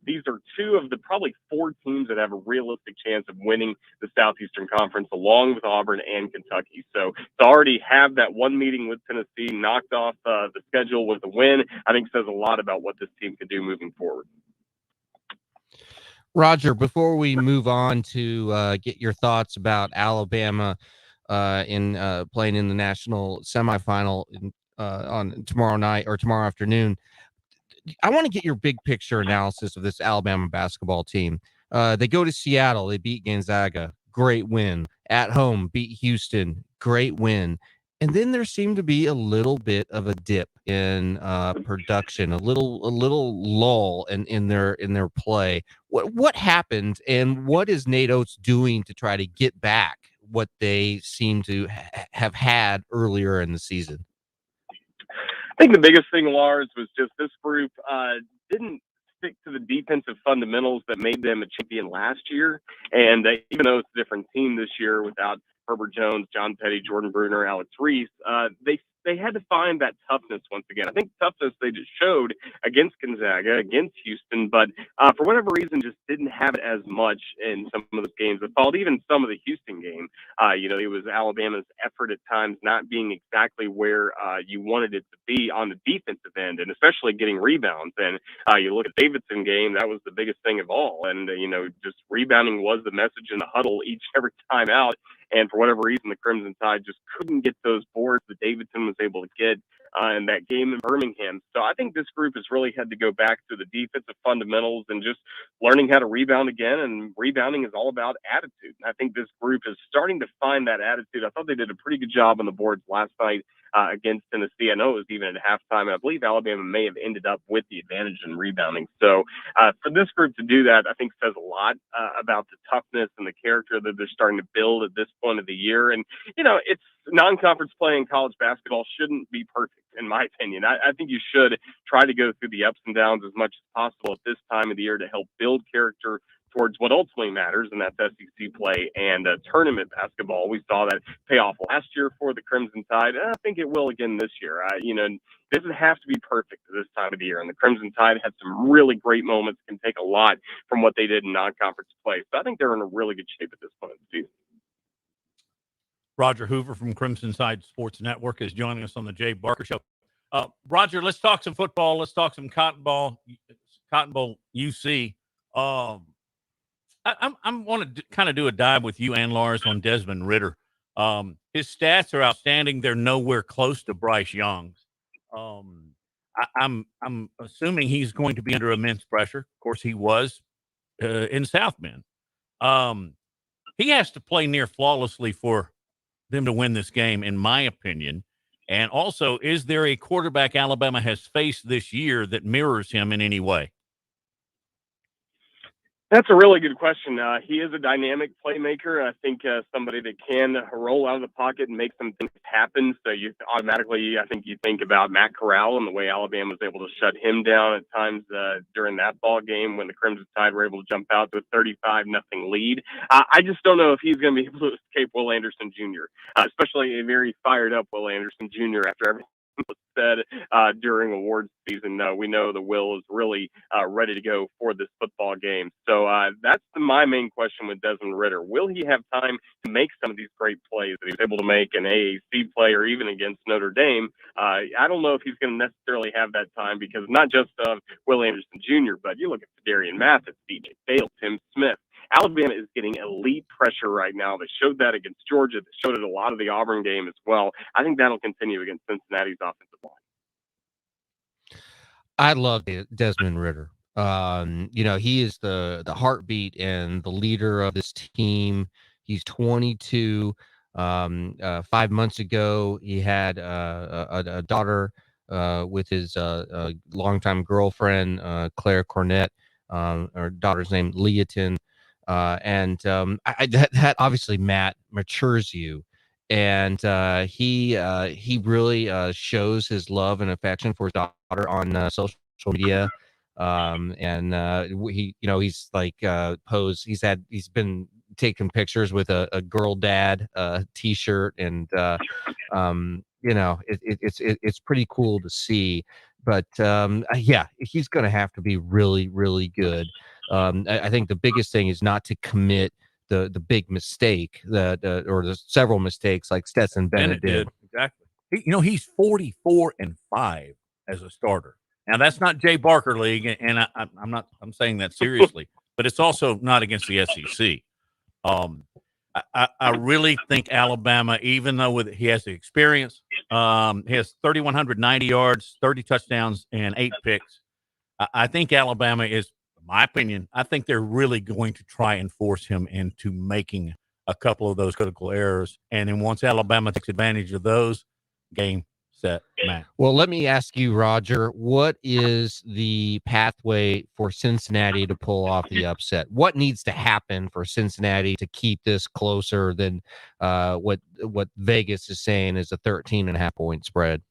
these are 2 of the probably 4 teams that have a realistic chance of winning the Southeastern Conference, along with Auburn and Kentucky. So to already have that one meeting with Tennessee knocked off the schedule with a win, I think says a lot about what this team could do moving forward. Roger, before we move on to get your thoughts about Alabama in playing in the national semifinal on tomorrow night or tomorrow afternoon, I want to get your big picture analysis of this Alabama basketball team. They go to Seattle. They beat Gonzaga. Great win. At home, beat Houston. Great win. And then there seemed to be a little bit of a dip in production, a little lull in their play. What happened, and what is Nate Oates doing to try to get back what they seem to have had earlier in the season? I think the biggest thing, Lars, was just this group didn't stick to the defensive fundamentals that made them a champion last year. And even though it's a different team this year without Herbert Jones, John Petty, Jordan Bruner, Alex Reese, they had to find that toughness once again. I think toughness they just showed against Gonzaga, against Houston, but for whatever reason just didn't have it as much in some of those games that followed. Even some of the Houston game, it was Alabama's effort at times not being exactly where you wanted it to be on the defensive end, and especially getting rebounds. And you look at the Davidson game, that was the biggest thing of all. And, just rebounding was the message in the huddle every time out. And for whatever reason, the Crimson Tide just couldn't get those boards that Davidson was able to get in that game in Birmingham. So I think this group has really had to go back to the defensive fundamentals and just learning how to rebound again. And rebounding is all about attitude. And I think this group is starting to find that attitude. I thought they did a pretty good job on the boards last night against Tennessee. I know it was even at halftime, and I believe Alabama may have ended up with the advantage in rebounding. So for this group to do that, I think says a lot about the toughness and the character that they're starting to build at this point of the year. And, it's non-conference play in college basketball shouldn't be perfect, in my opinion. I think you should try to go through the ups and downs as much as possible at this time of the year to help build character towards what ultimately matters, and that's SEC play and tournament basketball. We saw that pay off last year for the Crimson Tide, and I think it will again this year. It doesn't have to be perfect at this time of the year, and the Crimson Tide had some really great moments, can take a lot from what they did in non-conference play. So I think they're in a really good shape at this point of the season. Roger Hoover from Crimson Tide Sports Network is joining us on the Jay Barker Show. Roger, let's talk some football. Let's talk some Cotton Bowl UC. I want to kind of do a dive with you and Lars on Desmond Ridder. His stats are outstanding. They're nowhere close to Bryce Young's. I'm assuming he's going to be under immense pressure. Of course, he was in South Bend. He has to play near flawlessly for them to win this game, in my opinion. And also, is there a quarterback Alabama has faced this year that mirrors him in any way? That's a really good question. He is a dynamic playmaker. I think somebody that can roll out of the pocket and make some things happen. So you automatically, I think you think about Matt Corral and the way Alabama was able to shut him down at times during that ball game when the Crimson Tide were able to jump out to a 35-0 lead. I just don't know if he's going to be able to escape Will Anderson Jr., especially a very fired up Will Anderson Jr. after everything was said during awards season. We know the Will is really ready to go for this football game. So that's my main question with Desmond Ridder. Will he have time to make some of these great plays that he was able to make in AAC play or even against Notre Dame? I don't know if he's going to necessarily have that time because not just of Will Anderson Jr., but you look at Fedarian Mathis, DJ Bale, Tim Smith. Alabama is getting elite pressure right now. They showed that against Georgia. They showed it a lot of the Auburn game as well. I think that'll continue against Cincinnati's offensive line. I love Desmond Ridder. He is the heartbeat and the leader of this team. He's 22. 5 months ago, he had a daughter with his longtime girlfriend, Claire Cornett. Her daughter's name Leaton. That obviously, Matt, matures you. And he really shows his love and affection for his daughter on social media. He's like posed. He's been taking pictures with a girl dad T-shirt, and it's pretty cool to see. But he's going to have to be really, really good. I think the biggest thing is not to commit the big mistake or the several mistakes like Stetson Bennett did. Exactly. He's 44-5 as a starter. Now that's not Jay Barker League, and I'm saying that seriously, but it's also not against the SEC. I really think Alabama, even though he has the experience, he has 3,190 yards, 30 touchdowns, and 8 picks. I think Alabama is, in my opinion, I think they're really going to try and force him into making a couple of those critical errors. And then once Alabama takes advantage of those, game, set, match. Well, let me ask you, Roger, what is the pathway for Cincinnati to pull off the upset? What needs to happen for Cincinnati to keep this closer than what Vegas is saying is a 13.5-point spread?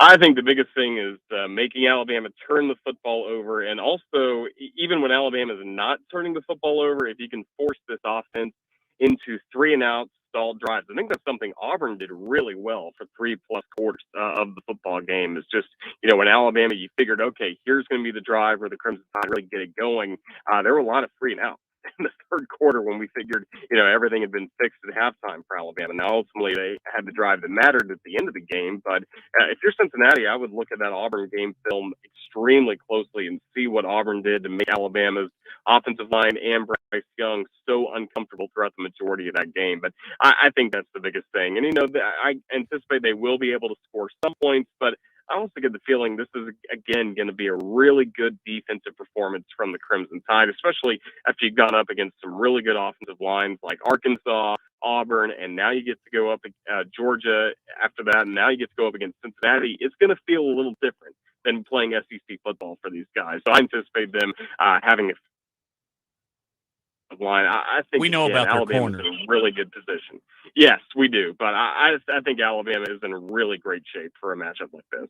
I think the biggest thing is making Alabama turn the football over. And also, even when Alabama is not turning the football over, if you can force this offense into 3-and-out stalled drives. I think that's something Auburn did really well for 3+ quarters of the football game. It's just, when Alabama, you figured, okay, here's going to be the drive where the Crimson Tide really get it going. There were a lot of 3-and-out in the third quarter when we figured, everything had been fixed at halftime for Alabama. Now, ultimately, they had the drive that mattered at the end of the game. But if you're Cincinnati, I would look at that Auburn game film extremely closely and see what Auburn did to make Alabama's offensive line and Bryce Young so uncomfortable throughout the majority of that game. But I think that's the biggest thing. And, I anticipate they will be able to score some points, but I also get the feeling this is, again, going to be a really good defensive performance from the Crimson Tide, especially after you've gone up against some really good offensive lines like Arkansas, Auburn, and now you get to go up Georgia after that, and now you get to go up against Cincinnati. It's going to feel a little different than playing SEC football for these guys. So I anticipate them having a line. I think we know about Alabama's their corners. in a really good position. Yes, we do. But I think Alabama is in really great shape for a matchup like this.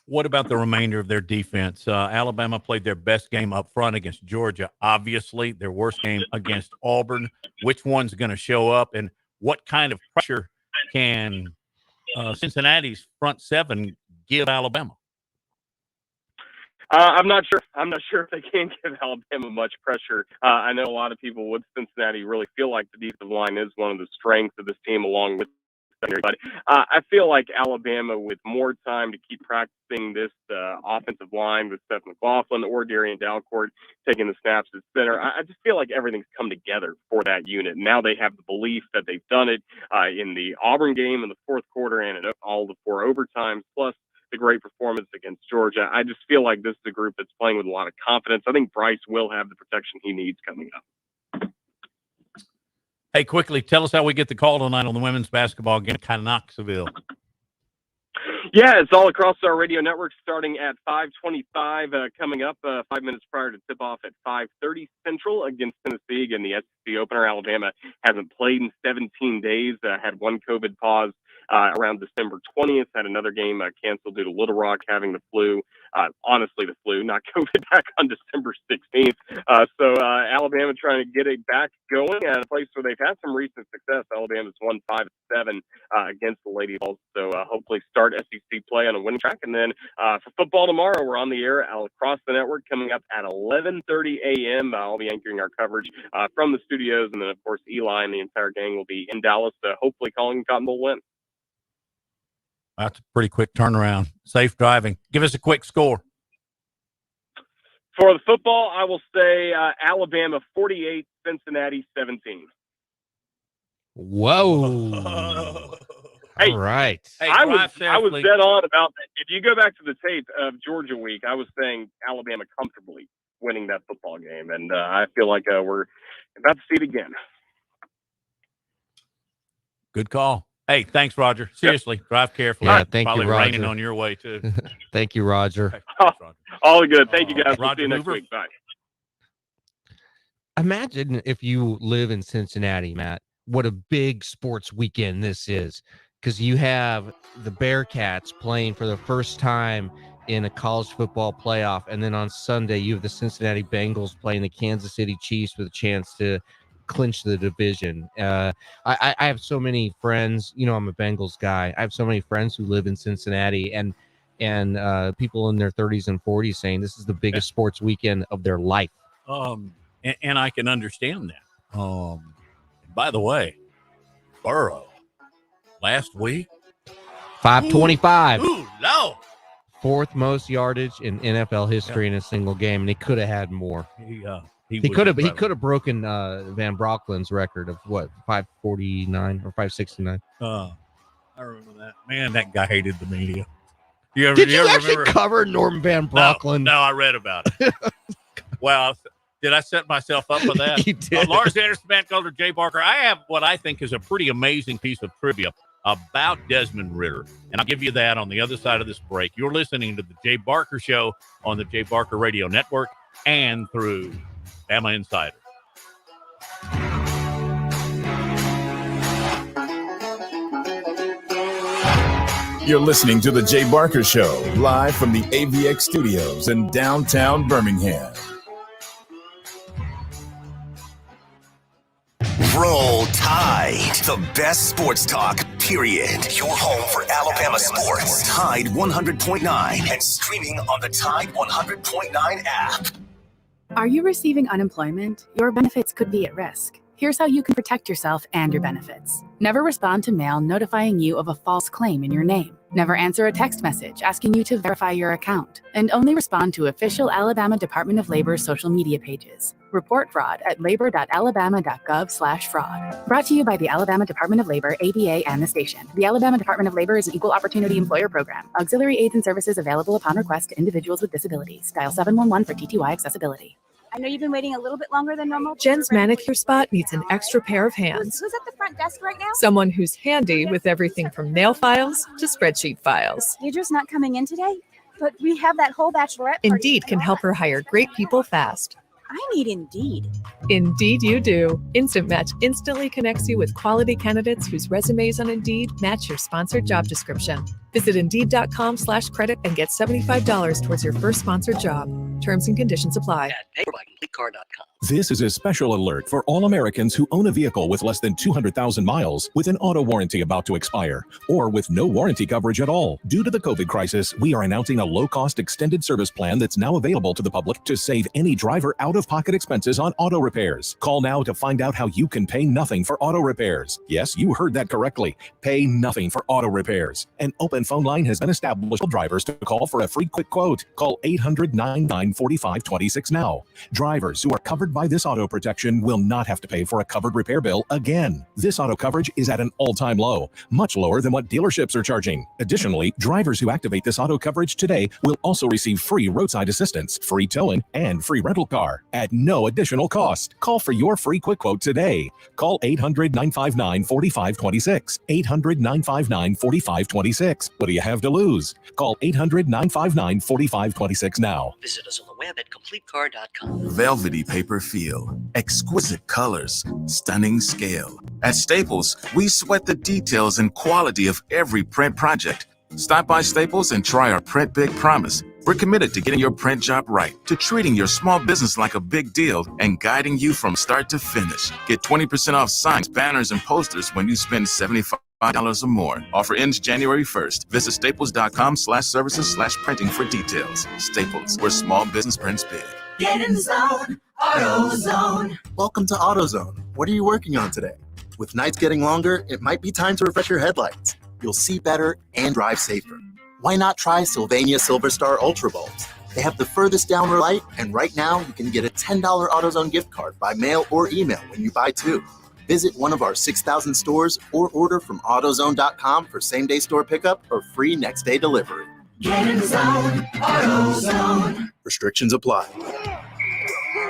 What about the remainder of their defense? Alabama played their best game up front against Georgia, obviously. Their worst game against Auburn. Which one's going to show up, and what kind of pressure can Cincinnati's front seven give Alabama? I'm not sure. I'm not sure if they can give Alabama much pressure. I know a lot of people with Cincinnati really feel like the defensive line is one of the strengths of this team, along with. But I feel like Alabama, with more time to keep practicing this offensive line with Seth McLaughlin or Darian Dalcourt taking the snaps at center, I just feel like everything's come together for that unit. Now they have the belief that they've done it in the Auburn game in the fourth quarter and in all the 4 overtimes, plus the great performance against Georgia. I just feel like this is a group that's playing with a lot of confidence. I think Bryce will have the protection he needs coming up. Hey, quickly, tell us how we get the call tonight on the women's basketball game in Knoxville. Yeah, it's all across our radio network starting at 5:25, coming up 5 minutes prior to tip-off at 5:30 Central against Tennessee. Again, the SEC opener. Alabama hasn't played in 17 days, had one COVID pause around December 20th, had another game canceled due to Little Rock having the flu. Honestly, the flu, not COVID, back on December 16th. So Alabama trying to get it back going at a place where they've had some recent success. Alabama's won 5-7 against the Lady Vols. So hopefully start SEC play on a winning track. And then for football tomorrow, we're on the air across the network coming up at 11:30 a.m. I'll be anchoring our coverage from the studios. And then, of course, Eli and the entire gang will be in Dallas, hopefully calling a Cotton Bowl win. That's a pretty quick turnaround. Safe driving. Give us a quick score. For the football, I will say Alabama 48, Cincinnati 17. Whoa. Hey, all right. Hey, I was dead on about that. If you go back to the tape of Georgia week, I was saying Alabama comfortably winning that football game. And I feel like we're about to see it again. Good call. Hey, thanks, Roger. Seriously, drive carefully. Yeah, thank you, Probably Roger. raining on your way, too. Thank you, Roger. All good. Thank you, guys. We'll Roger see you next Hoover. week. Bye. Imagine if you live in Cincinnati, Matt, what a big sports weekend this is, because you have the Bearcats playing for the first time in a college football playoff, and then on Sunday you have the Cincinnati Bengals playing the Kansas City Chiefs with a chance to clinch the division. I have so many friends, I'm a Bengals guy. I have so many friends who live in Cincinnati, and people in their 30s and 40s saying this is the biggest sports weekend of their life. And I can understand that. By the way, Burrow last week 525. Ooh, no. Fourth most yardage in NFL history in a single game, and he could have had more. He could have broken Van Brocklin's record of what, 549 or 569. I remember that. Man, that guy hated the media. Did you actually cover Norman Van Brocklin? No, I read about it. Well, did I set myself up for that? You did. Lars Anderson, Matt Golder, Jay Barker. I have what I think is a pretty amazing piece of trivia about Desmond Ridder, and I'll give you that on the other side of this break. You're listening to the Jay Barker Show on the Jay Barker Radio Network and through BamaInsider. You're listening to the Jay Barker Show, live from the AVX studios in downtown Birmingham. Roll Tide, the best sports talk, period. Your home for Alabama sports. Tide 100.9 and streaming on the Tide 100.9 app. Are you receiving unemployment? Your benefits could be at risk. Here's how you can protect yourself and your benefits. Never respond to mail notifying you of a false claim in your name. Never answer a text message asking you to verify your account. And only respond to official Alabama Department of Labor social media pages. Report fraud at labor.alabama.gov/fraud. Brought to you by the Alabama Department of Labor, ABA, and the station. The Alabama Department of Labor is an equal opportunity employer program. Auxiliary aids and services available upon request to individuals with disabilities. Dial 711 for TTY accessibility. I know you've been waiting a little bit longer than normal. Jen's manicure spot needs an extra pair of hands. Who's at the front desk right now? Someone who's handy with everything from nail files to spreadsheet files. Deidre's not coming in today, but we have that whole bachelorette party. Indeed can help her hire great people fast. I need Indeed. Indeed you do. Instant Match instantly connects you with quality candidates whose resumes on Indeed match your sponsored job description. Visit Indeed.com/credit and get $75 towards your first sponsored job. Terms and conditions apply. This is a special alert for all Americans who own a vehicle with less than 200,000 miles with an auto warranty about to expire or with no warranty coverage at all. Due to the COVID crisis, we are announcing a low-cost extended service plan that's now available to the public to save any driver out-of-pocket expenses on auto repairs. Call now to find out how you can pay nothing for auto repairs. Yes, you heard that correctly. Pay nothing for auto repairs. An open phone line has been established for drivers to call for a free quick quote. Call 800-99-4526 now. Drivers who are covered by this auto protection will not have to pay for a covered repair bill again. This auto coverage is at an all-time low, much lower than what dealerships are charging. Additionally, drivers who activate this auto coverage today will also receive free roadside assistance, free towing, and free rental car. at no additional cost. Call for your free quick quote today. Call 800-959-4526. 800-959-4526. What do you have to lose? Call 800-959-4526 now. Visit us on the web at CompleteCar.com. Velvety paper feel, exquisite colors, stunning scale. At Staples, we sweat the details and quality of every print project. Stop by Staples and try our Print Big Promise. We're committed to getting your print job right, to treating your small business like a big deal, and guiding you from start to finish. Get 20% off signs, banners, and posters when you spend $75 or more. Offer ends January 1st. Visit staples.com/services/printing for details. Staples, where small business prints big. Get in the zone, AutoZone. Welcome to AutoZone. What are you working on today? With nights getting longer, it might be time to refresh your headlights. You'll see better and drive safer. Why not try Sylvania Silver Star Ultra bulbs? They have the furthest downward light, and right now you can get a $10 AutoZone gift card by mail or email when you buy two. Visit one of our 6,000 stores or order from AutoZone.com for same-day store pickup or free next-day delivery. Get in the zone, AutoZone. Restrictions apply.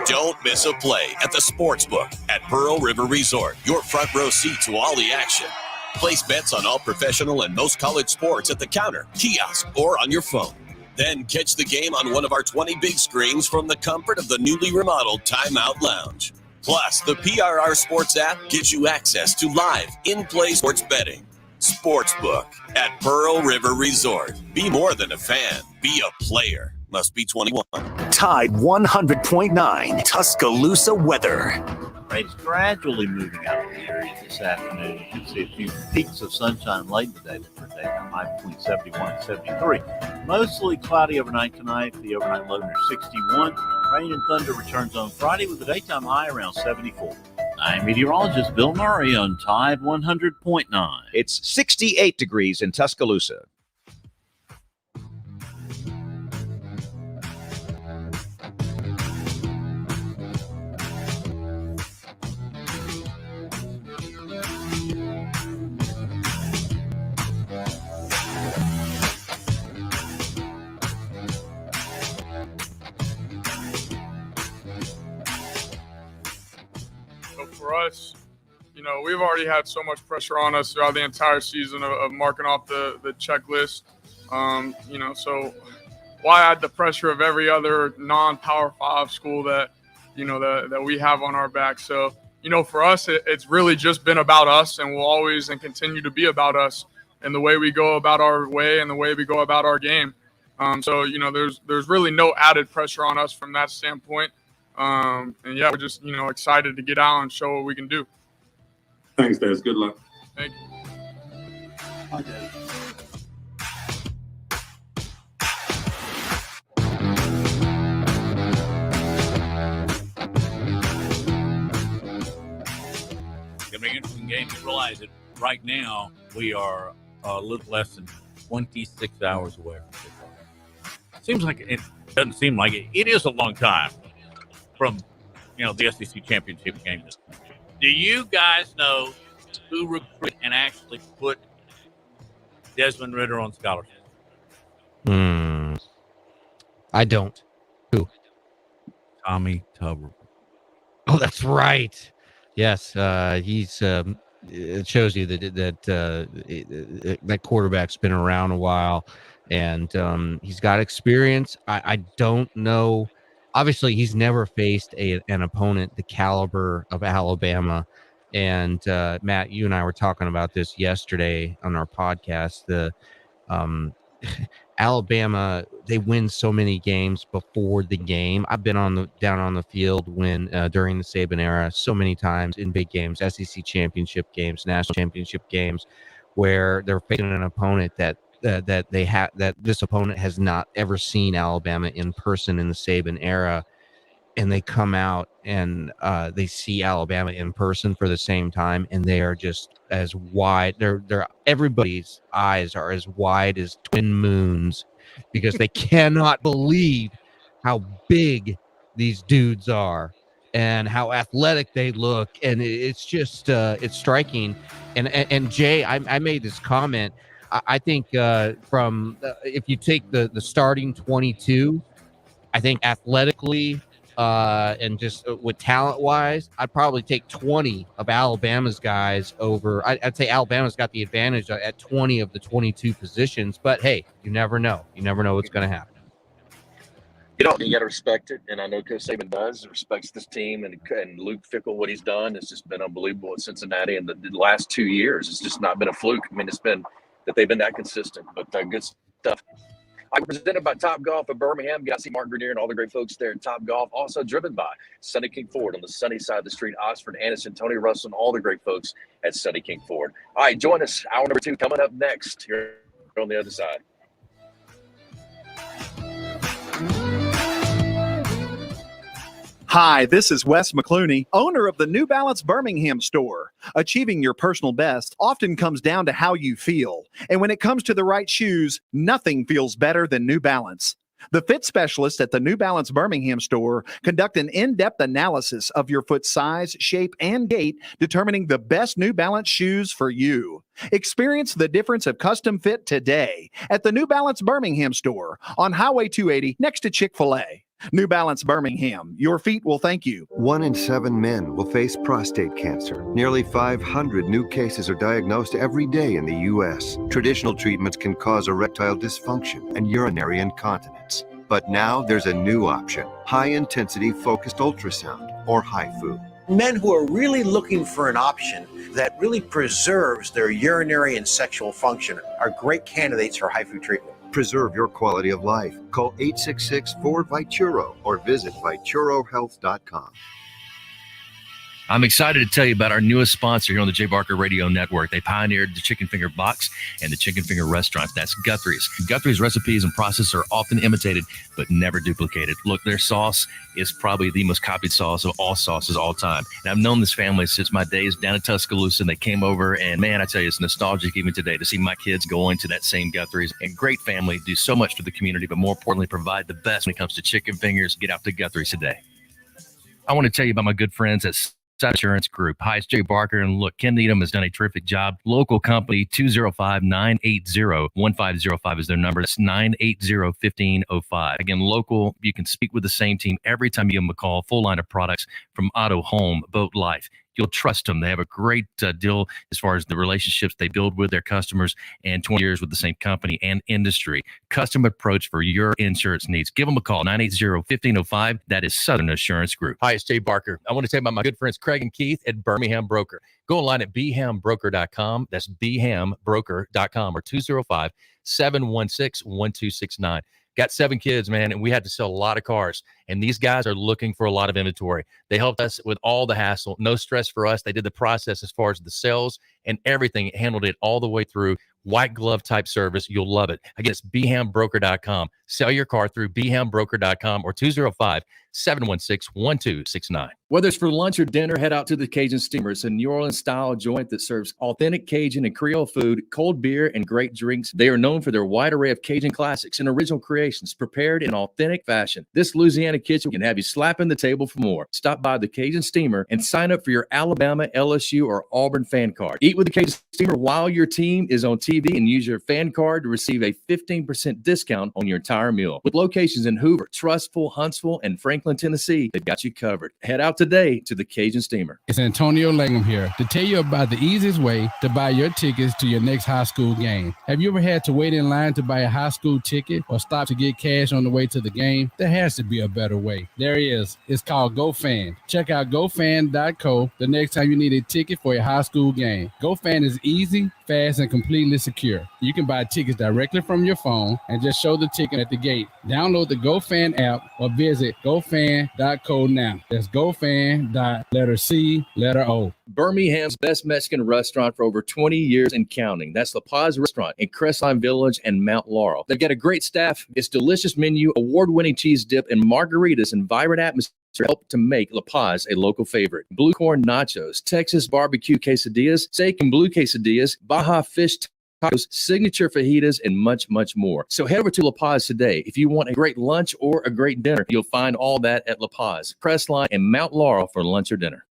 Don't miss a play at the Sportsbook at Pearl River Resort. Your front row seat to all the action. Place bets on all professional and most college sports at the counter, kiosk, or on your phone. Then catch the game on one of our 20 big screens from the comfort of the newly remodeled Timeout Lounge. Plus, the PRR Sports app gives you access to live, in-play sports betting. Sportsbook at Pearl River Resort. Be more than a fan. Be a player. Must be 21. Tide 100.9 Tuscaloosa weather. It's gradually moving out of the area this afternoon. You can see a few peaks of sunshine late today. The daytime high between 71 and 73. Mostly cloudy overnight tonight. The overnight low near 61. Rain and thunder returns on Friday with the daytime high around 74. I'm meteorologist Bill Murray on Tide 100.9. It's 68 degrees in Tuscaloosa. For us, we've already had so much pressure on us throughout the entire season of marking off the checklist. So why add the pressure of every other non-Power 5 school that we have on our back? So, for us, it's really just been about us, and will always and continue to be about us and the way we go about our way and the way we go about our game. So, there's really no added pressure on us from that standpoint. And yeah, we're just, excited to get out and show what we can do. Thanks, Des. Good luck. Thank you. Hi, Des. It's going to be an interesting game. You realize that right now we are a little less than 26 hours away from football. Seems like it doesn't seem like it. It is a long time from, the SEC championship game. Do you guys know who recruited and actually put Desmond Ridder on scholarship? I don't. Who? Tommy Tuberville. Oh, that's right. Yes, he's. It shows you that quarterback's been around a while, and he's got experience. I don't know. Obviously, he's never faced an opponent the caliber of Alabama. And Matt, you and I were talking about this yesterday on our podcast. The Alabama, they win so many games before the game. I've been down on the field when during the Saban era so many times in big games, SEC championship games, national championship games, where they're facing an opponent that this opponent has not ever seen Alabama in person in the Saban era, and they come out and they see Alabama in person for the same time, and they are just as wide. They're everybody's eyes are as wide as twin moons because they cannot believe how big these dudes are and how athletic they look, and it's just it's striking. And Jay, I made this comment. I think if you take the starting 22, I think athletically and just with talent wise, I'd probably take 20 of Alabama's guys over. I'd say Alabama's got the advantage at 20 of the 22 positions, but hey, you never know. You never know what's going to happen. You got to respect it, and I know Coach Saban does, respects this team, and Luke Fickell, what he's done has just been unbelievable at Cincinnati in the last 2 years. It's just not been a fluke. I mean, it's been that they've been that consistent, but good stuff. I'm presented by Top Golf of Birmingham. You got to see Mark Grenier and all the great folks there at Top Golf. Also driven by Sunny King Ford on the sunny side of the street, Oxford, Anderson, Tony Russell, and all the great folks at Sunny King Ford. All right, join us. Hour number 2 coming up next here on the other side. Hi, this is Wes McClooney, owner of the New Balance Birmingham store. Achieving your personal best often comes down to how you feel. And when it comes to the right shoes, nothing feels better than New Balance. The fit specialists at the New Balance Birmingham store conduct an in-depth analysis of your foot size, shape, and gait, determining the best New Balance shoes for you. Experience the difference of custom fit today at the New Balance Birmingham store on Highway 280 next to Chick-fil-A. New Balance Birmingham, your feet will thank you. 1 in 7 men will face prostate cancer. Nearly 500 new cases are diagnosed every day in the U.S. Traditional treatments can cause erectile dysfunction and urinary incontinence. But now there's a new option, high-intensity focused ultrasound, or HIFU. Men who are really looking for an option that really preserves their urinary and sexual function are great candidates for HIFU treatment. Preserve your quality of life. Call 866-4-VITURO or visit VITUROHealth.com. I'm excited to tell you about our newest sponsor here on the Jay Barker Radio Network. They pioneered the chicken finger box and the chicken finger restaurant. That's Guthrie's. Guthrie's recipes and process are often imitated, but never duplicated. Look, their sauce is probably the most copied sauce of all sauces all time. And I've known this family since my days down in Tuscaloosa, and they came over, and man, I tell you, it's nostalgic even today to see my kids going to that same Guthrie's. And great family, do so much for the community, but more importantly, provide the best when it comes to chicken fingers. Get out to Guthrie's today. I want to tell you about my good friends at Insurance Group. Hi, it's Jay Barker, and look, Ken Needham has done a terrific job. Local company, 205-980-1505 is their number. That's 980-1505. Again, local, you can speak with the same team every time you give them a call. Full line of products from auto, home, boat, life. You'll trust them. They have a great deal as far as the relationships they build with their customers and 20 years with the same company and industry. Custom approach for your insurance needs. Give them a call, 980-1505. That is Southern Assurance Group. Hi, it's Jay Barker. I want to tell you about my good friends Craig and Keith at Birmingham Broker. Go online at bhambroker.com. That's bhambroker.com or 205-716-1269. Got 7 kids, man, and we had to sell a lot of cars. And these guys are looking for a lot of inventory. They helped us with all the hassle. No stress for us. They did the process as far as the sales and everything. Handled it all the way through. White glove type service. You'll love it. Again, it's bhambroker.com. Sell your car through bhambroker.com or 205-716-1269. Whether it's for lunch or dinner, head out to the Cajun Steamer. It's a New Orleans style joint that serves authentic Cajun and Creole food, cold beer, and great drinks. They are known for their wide array of Cajun classics and original creations prepared in authentic fashion. This Louisiana kitchen can have you slapping the table for more. Stop by the Cajun Steamer and sign up for your Alabama, LSU, or Auburn fan card. Eat with the Cajun Steamer while your team is on TV and use your fan card to receive a 15% discount on your entire meal. With locations in Hoover, Trustful, Huntsville, and Franklin, Tennessee, they've got you covered. Head out today to the Cajun Steamer. It's Antonio Langham here to tell you about the easiest way to buy your tickets to your next high school game. Have you ever had to wait in line to buy a high school ticket or stop to get cash on the way to the game? There has to be a better way. There is. It's called GoFan. Check out GoFan.co the next time you need a ticket for a high school game. GoFan is easy, fast, and completely secure. You can buy tickets directly from your phone and just show the ticket at the gate. Download the GoFan app or visit GoFan.co now. That's GoFan.C.O. Birmingham's best Mexican restaurant for over 20 years and counting. That's La Paz Restaurant in Crestline Village and Mount Laurel. They've got a great staff, its delicious menu, award-winning cheese dip, and margaritas and vibrant atmosphere help to make La Paz a local favorite. Blue corn nachos, Texas barbecue quesadillas, steak and blue quesadillas, Baja fish tacos, signature fajitas, and much, much more. So head over to La Paz today. If you want a great lunch or a great dinner, you'll find all that at La Paz, Crestline, and Mount Laurel for lunch or dinner.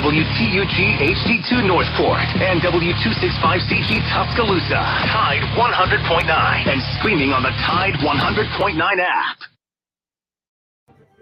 WTUG HD2 Northport and W265CG Tuscaloosa. Tide 100.9 and streaming on the Tide 100.9 app.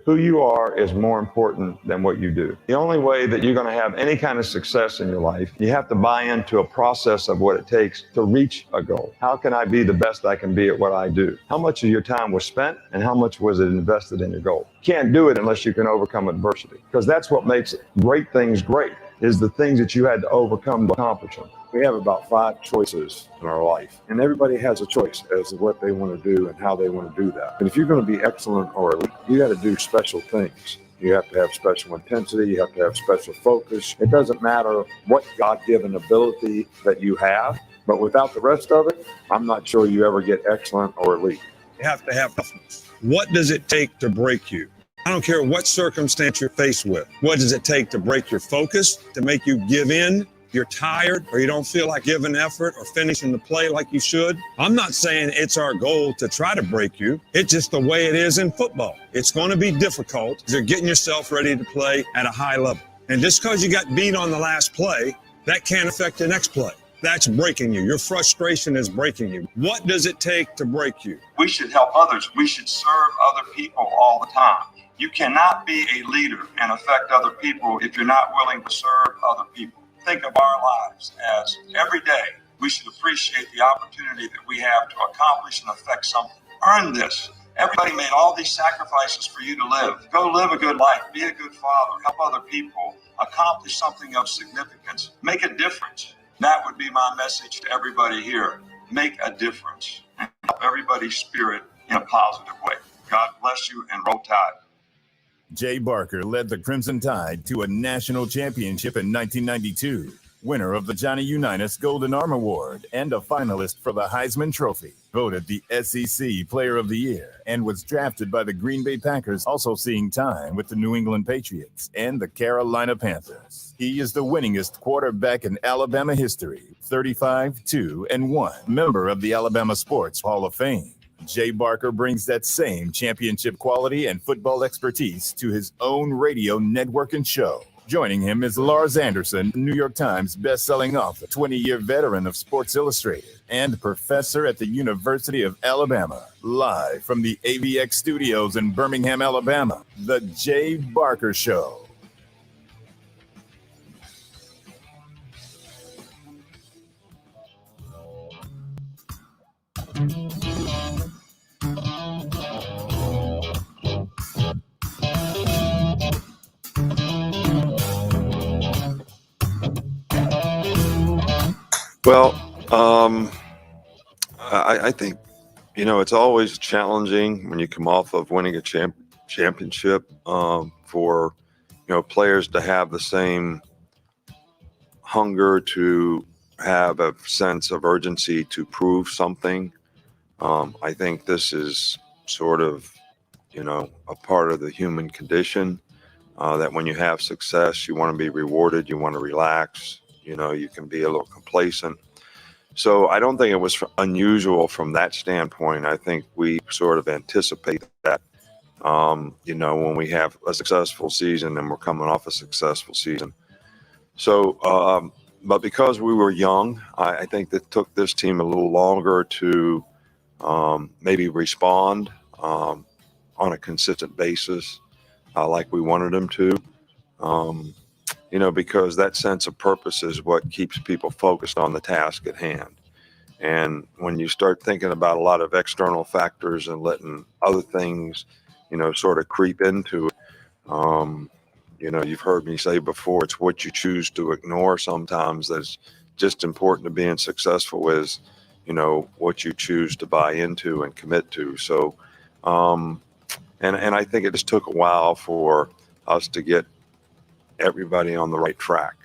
Who you are is more important than what you do. The only way that you're going to have any kind of success in your life, you have to buy into a process of what it takes to reach a goal. How can I be the best I can be at what I do? How much of your time was spent and how much was it invested in your goal? You can't do it unless you can overcome adversity, because that's what makes great things great, is the things that you had to overcome to accomplish them. We have about 5 choices in our life, and everybody has a choice as to what they want to do and how they want to do that. And if you're going to be excellent or elite, you got to do special things. You have to have special intensity. You have to have special focus. It doesn't matter what God-given ability that you have, but without the rest of it, I'm not sure you ever get excellent or elite. You have to have toughness. What does it take to break you? I don't care what circumstance you're faced with. What does it take to break your focus, to make you give in? You're tired or you don't feel like giving effort or finishing the play like you should. I'm not saying it's our goal to try to break you. It's just the way it is in football. It's going to be difficult. You're getting yourself ready to play at a high level. And just because you got beat on the last play, that can't affect the next play. That's breaking you. Your frustration is breaking you. What does it take to break you? We should help others. We should serve other people all the time. You cannot be a leader and affect other people if you're not willing to serve other people. Think of our lives as every day we should appreciate the opportunity that we have to accomplish and affect something. Earn this. Everybody made all these sacrifices for you to live. Go live a good life. Be a good father. Help other people. Accomplish something of significance. Make a difference. That would be my message to everybody here. Make a difference and help everybody's spirit in a positive way. God bless you and roll tide. Jay Barker led the Crimson Tide to a national championship in 1992, winner of the Johnny Unitas Golden Arm Award and a finalist for the Heisman Trophy, voted the SEC Player of the Year, and was drafted by the Green Bay Packers, also seeing time with the New England Patriots and the Carolina Panthers. He is the winningest quarterback in Alabama history, 35-2-1, member of the Alabama Sports Hall of Fame. Jay Barker brings that same championship quality and football expertise to his own radio network and show. Joining him is Lars Anderson, New York Times best-selling author, 20-year veteran of Sports Illustrated, and professor at the University of Alabama. Live from the AVX studios in Birmingham, Alabama, The Jay Barker Show. Well, I think, it's always challenging when you come off of winning a championship for, players to have the same hunger to have a sense of urgency to prove something. I think this is sort of, a part of the human condition, that when you have success, you want to be rewarded, you want to relax, you can be a little complacent. So I don't think it was unusual from that standpoint. I think we sort of anticipate that, when we have a successful season and we're coming off a successful season. So, but because we were young, I think that took this team a little longer to maybe respond on a consistent basis like we wanted them to. Because that sense of purpose is what keeps people focused on the task at hand. And when you start thinking about a lot of external factors and letting other things, sort of creep into it, you've heard me say before, it's what you choose to ignore sometimes that's just important to being successful is, what you choose to buy into and commit to. So, and I think it just took a while for us to get everybody on the right track.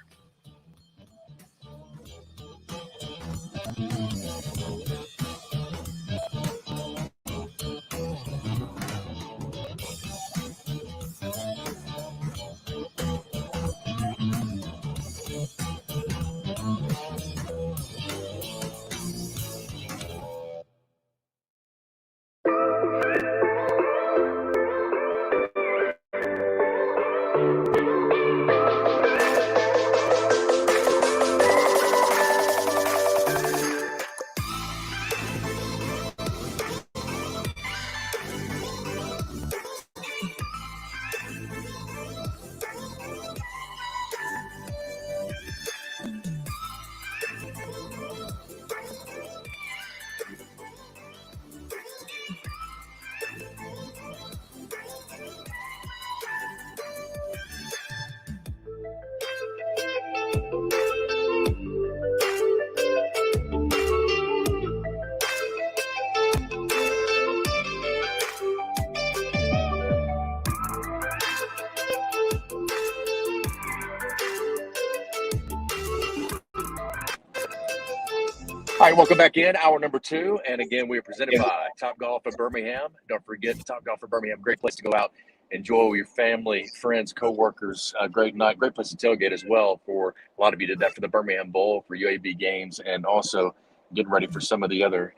All right, welcome back in, hour number 2. And again, we are presented by Top Golf of Birmingham. Don't forget, Top Golf of Birmingham, great place to go out, enjoy with your family, friends, co-workers. Great night, great place to tailgate as well. For a lot of you did that for the Birmingham Bowl, for UAB games, and also getting ready for some of the other,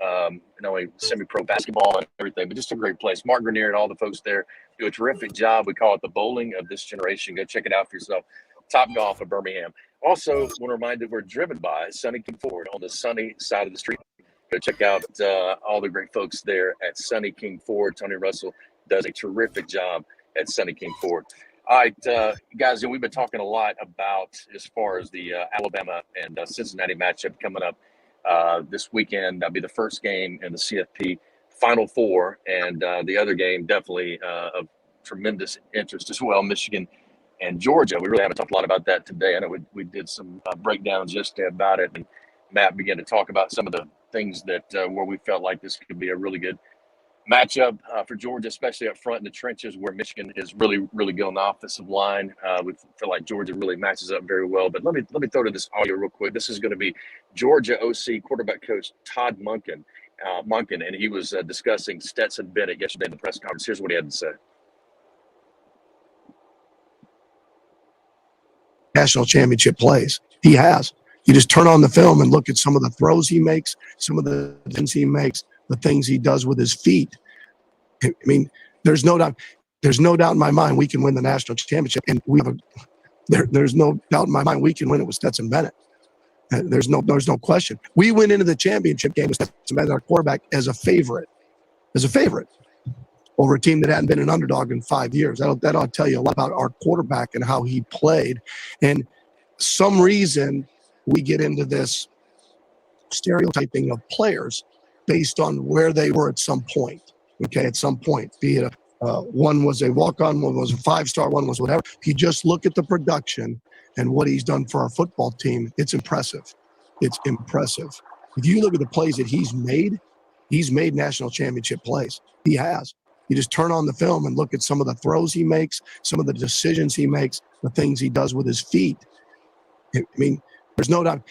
semi-pro basketball and everything, but just a great place. Mark Grenier and all the folks there do a terrific job. We call it the bowling of this generation. Go check it out for yourself. Top Golf of Birmingham. Also, want to remind you we're driven by Sunny King Ford on the sunny side of the street. Go check out all the great folks there at Sunny King Ford. Tony Russell does a terrific job at Sunny King Ford. All right, guys, we've been talking a lot about as far as the Alabama and Cincinnati matchup coming up this weekend. That'll be the first game in the CFP Final Four, and the other game definitely of tremendous interest as well, Michigan and Georgia. We really haven't talked a lot about that today. I know we did some breakdowns yesterday about it, and Matt began to talk about some of the things that where we felt like this could be a really good matchup for Georgia, especially up front in the trenches where Michigan is really, really good on the offensive line. We feel like Georgia really matches up very well. But let me throw to this audio real quick. This is going to be Georgia OC quarterback coach Todd Monken, and he was discussing Stetson Bennett yesterday in the press conference. Here's what he had to say. National championship plays. He has. You just turn on the film and look at some of the throws he makes, some of the things he makes, the things he does with his feet. I mean, there's no doubt in my mind we can win the national championship, and there's no doubt in my mind we can win it with Stetson Bennett. There's no question. We went into the championship game with Stetson Bennett, our quarterback, as a favorite over a team that hadn't been an underdog in 5 years. That'll tell you a lot about our quarterback and how he played. And some reason we get into this stereotyping of players based on where they were at some point. Okay, at some point, be it one was a walk-on, one was a 5-star, one was whatever. If you just look at the production and what he's done for our football team, it's impressive. It's impressive. If you look at the plays that he's made national championship plays. He has. You just turn on the film and look at some of the throws he makes, some of the decisions he makes, the things he does with his feet. I mean, there's no doubt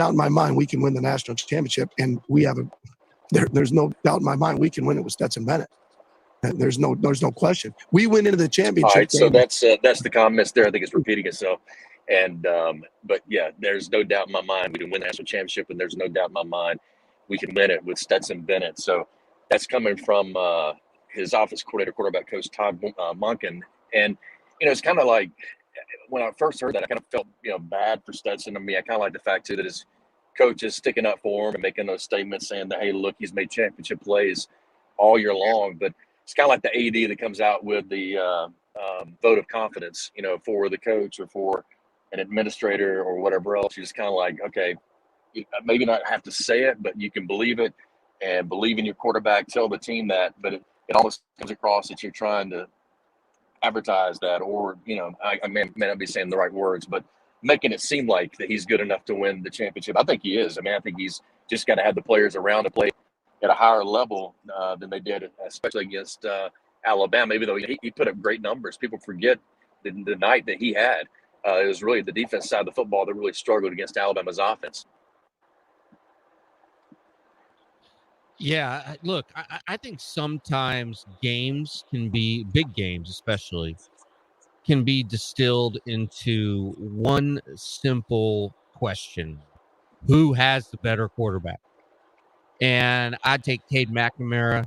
in my mind we can win the national championship, and there's no doubt in my mind we can win it with Stetson Bennett. There's no question. We went into the championship. All right, so that's the comments there. I think it's repeating itself. And but yeah, there's no doubt in my mind we can win the national championship, and there's no doubt in my mind we can win it with Stetson Bennett. So that's coming from his office coordinator, quarterback coach Todd Monken. And it's kind of like when I first heard that, I kind of felt bad for Stetson. I mean, I kind of like the fact too that his coach is sticking up for him and making those statements saying that, hey, look, he's made championship plays all year long. But it's kind of like the AD that comes out with the vote of confidence, for the coach or for an administrator or whatever else. You're just kind of like, okay, you maybe not have to say it, but you can believe it and believe in your quarterback. Tell the team that, but it almost comes across that you're trying to advertise that, or I may not be saying the right words, but making it seem like that he's good enough to win the championship. I think he is. I mean, I think he's just got to have the players around to play at a higher level than they did, especially against Alabama. Even though he put up great numbers, people forget the night that he had. It was really the defense side of the football that really struggled against Alabama's offense. Yeah, look, I think sometimes games can be, big games especially, can be distilled into one simple question: who has the better quarterback? And I'd take Cade McNamara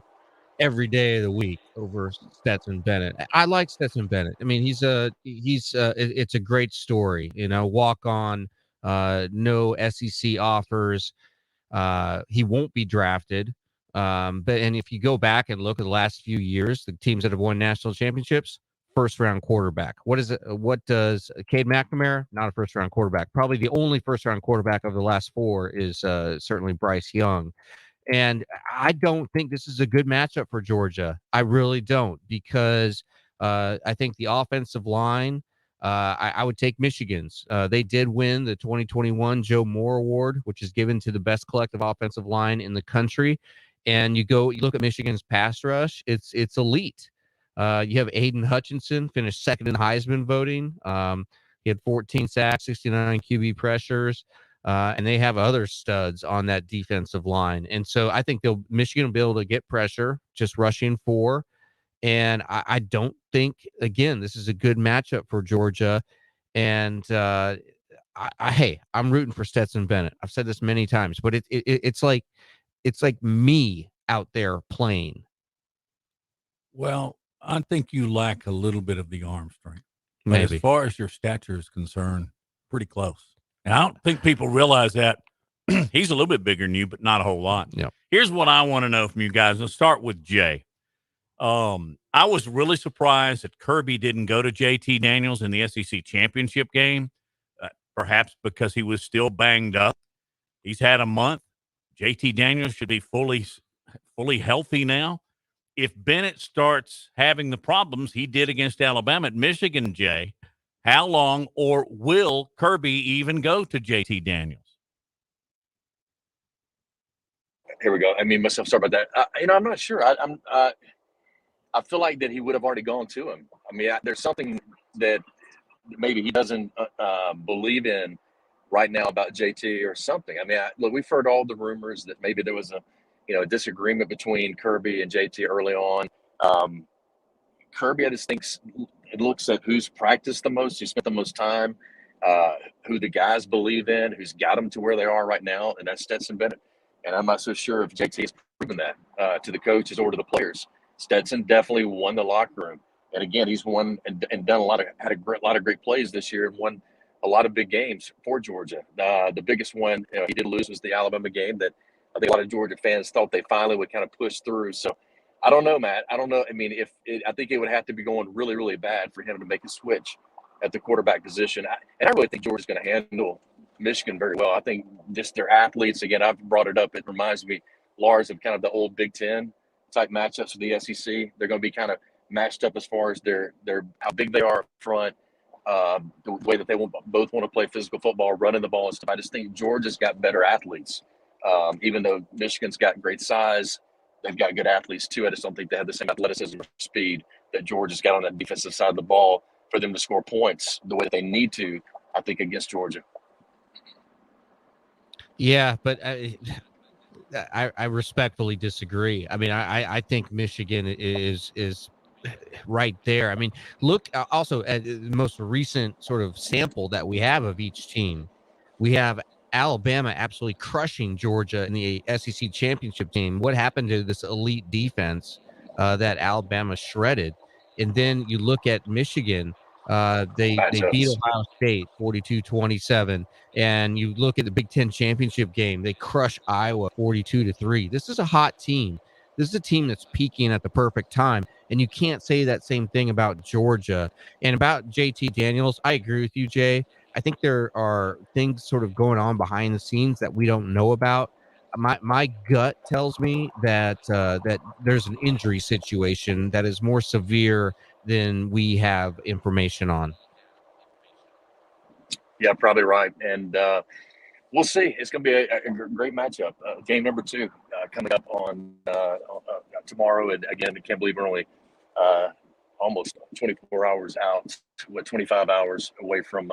every day of the week over Stetson Bennett. I like Stetson Bennett. I mean, it's a great story, walk on, no SEC offers. He won't be drafted. And if you go back and look at the last few years, the teams that have won national championships, first-round quarterback. What is it? What does Cade McNamara? Not a first-round quarterback. Probably the only first-round quarterback of the last four is certainly Bryce Young. And I don't think this is a good matchup for Georgia. I really don't, because I think the offensive line, I would take Michigan's. They did win the 2021 Joe Moore Award, which is given to the best collective offensive line in the country. And you look at Michigan's pass rush, it's elite. You have Aiden Hutchinson, finished second in Heisman voting. He had 14 sacks, 69 QB pressures. And they have other studs on that defensive line. And so I think Michigan will be able to get pressure, just rushing 4. And I don't think, again, this is a good matchup for Georgia. And hey, I'm rooting for Stetson Bennett. I've said this many times, but it's like me out there playing. Well, I think you lack a little bit of the arm strength. But Maybe. as far as your stature is concerned, pretty close. And I don't think people realize that. He's a little bit bigger than you, but not a whole lot. Yeah. Here's what I want to know from you guys. Let's start with Jay. I was really surprised that Kirby didn't go to JT Daniels in the SEC championship game, perhaps because he was still banged up. He's had a month. JT Daniels should be fully healthy now. If Bennett starts having the problems he did against Alabama at Michigan, Jay, how long, or will Kirby even go to JT Daniels? Here we go. I mean, myself, sorry about that. I'm not sure. I feel like that he would have already gone to him. I mean, there's something that maybe he doesn't believe in right now about JT or something. I mean, look, we've heard all the rumors that maybe there was a disagreement between Kirby and JT early on. Kirby, I just think it looks at who's practiced the most, who spent the most time, who the guys believe in, who's got them to where they are right now, and that's Stetson Bennett. And I'm not so sure if JT has proven that to the coaches or to the players. Stetson definitely won the locker room, and again, he's won and done had a lot of great plays this year, and won a lot of big games for Georgia. The biggest one he did lose was the Alabama game that I think a lot of Georgia fans thought they finally would kind of push through. So I don't know, Matt. I don't know. I mean, I think it would have to be going really, really bad for him to make a switch at the quarterback position. And I really think Georgia's going to handle Michigan very well. I think just their athletes, again, I've brought it up. It reminds me, Lars, of kind of the old Big Ten type matchups with the SEC. They're going to be kind of matched up as far as their how big they are up front, the way that they both want to play physical football, running the ball and stuff. I just think Georgia's got better athletes. Even though Michigan's got great size, they've got good athletes too. I just don't think they have the same athleticism or speed that Georgia's got on that defensive side of the ball for them to score points the way that they need to, I think, against Georgia. Yeah, but I respectfully disagree. I mean, I think Michigan is right there. I mean, look also at the most recent sort of sample that we have of each team. We have Alabama absolutely crushing Georgia in the SEC championship game. What happened to this elite defense that Alabama shredded? And then you look at Michigan. They beat Ohio State 42-27. And you look at the Big Ten championship game, they crush Iowa 42-3. This is a hot team. This is a team that's peaking at the perfect time. And you can't say that same thing about Georgia. And about JT Daniels, I agree with you, Jay. I think there are things sort of going on behind the scenes that we don't know about. My gut tells me that that there's an injury situation that is more severe than we have information on. Yeah, probably right. And we'll see. It's going to be a great matchup. Game number 2 coming up on tomorrow. And again, I can't believe we're only almost 24 hours out, 25 hours away from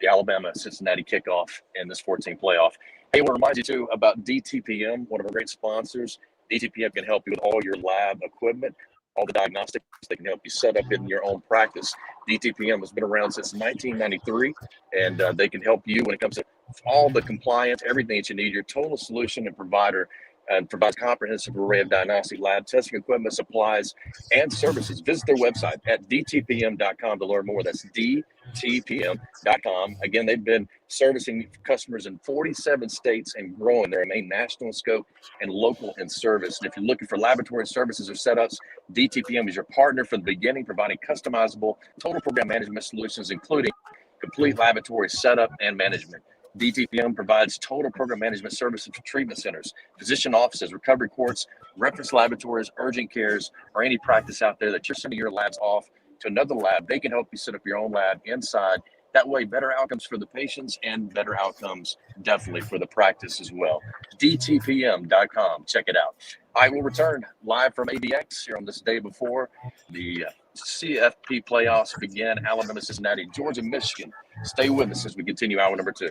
the Alabama-Cincinnati kickoff in this 14 playoff. Hey, I want to remind you, too, about DTPM, one of our great sponsors. DTPM can help you with all your lab equipment, all the diagnostics. They can help you set up in your own practice. DTPM has been around since 1993, and they can help you when it comes to all the compliance, everything that you need, your total solution and provider and provides a comprehensive array of diagnostic lab testing equipment, supplies, and services. Visit their website at dtpm.com to learn more. That's dtpm.com. Again, they've been servicing customers in 47 states and growing. They remain national in scope and local in service. And if you're looking for laboratory services or setups, DTPM is your partner from the beginning, providing customizable total program management solutions, including complete laboratory setup and management. DTPM provides total program management services for treatment centers, physician offices, recovery courts, reference laboratories, urgent cares, or any practice out there that you're sending your labs off to another lab. They can help you set up your own lab inside. That way, better outcomes for the patients and better outcomes definitely for the practice as well. DTPM.com. Check it out. I will return live from ABX here on this day before the CFP playoffs begin. Alabama, Cincinnati, Georgia, Michigan. Stay with us as we continue hour number 2.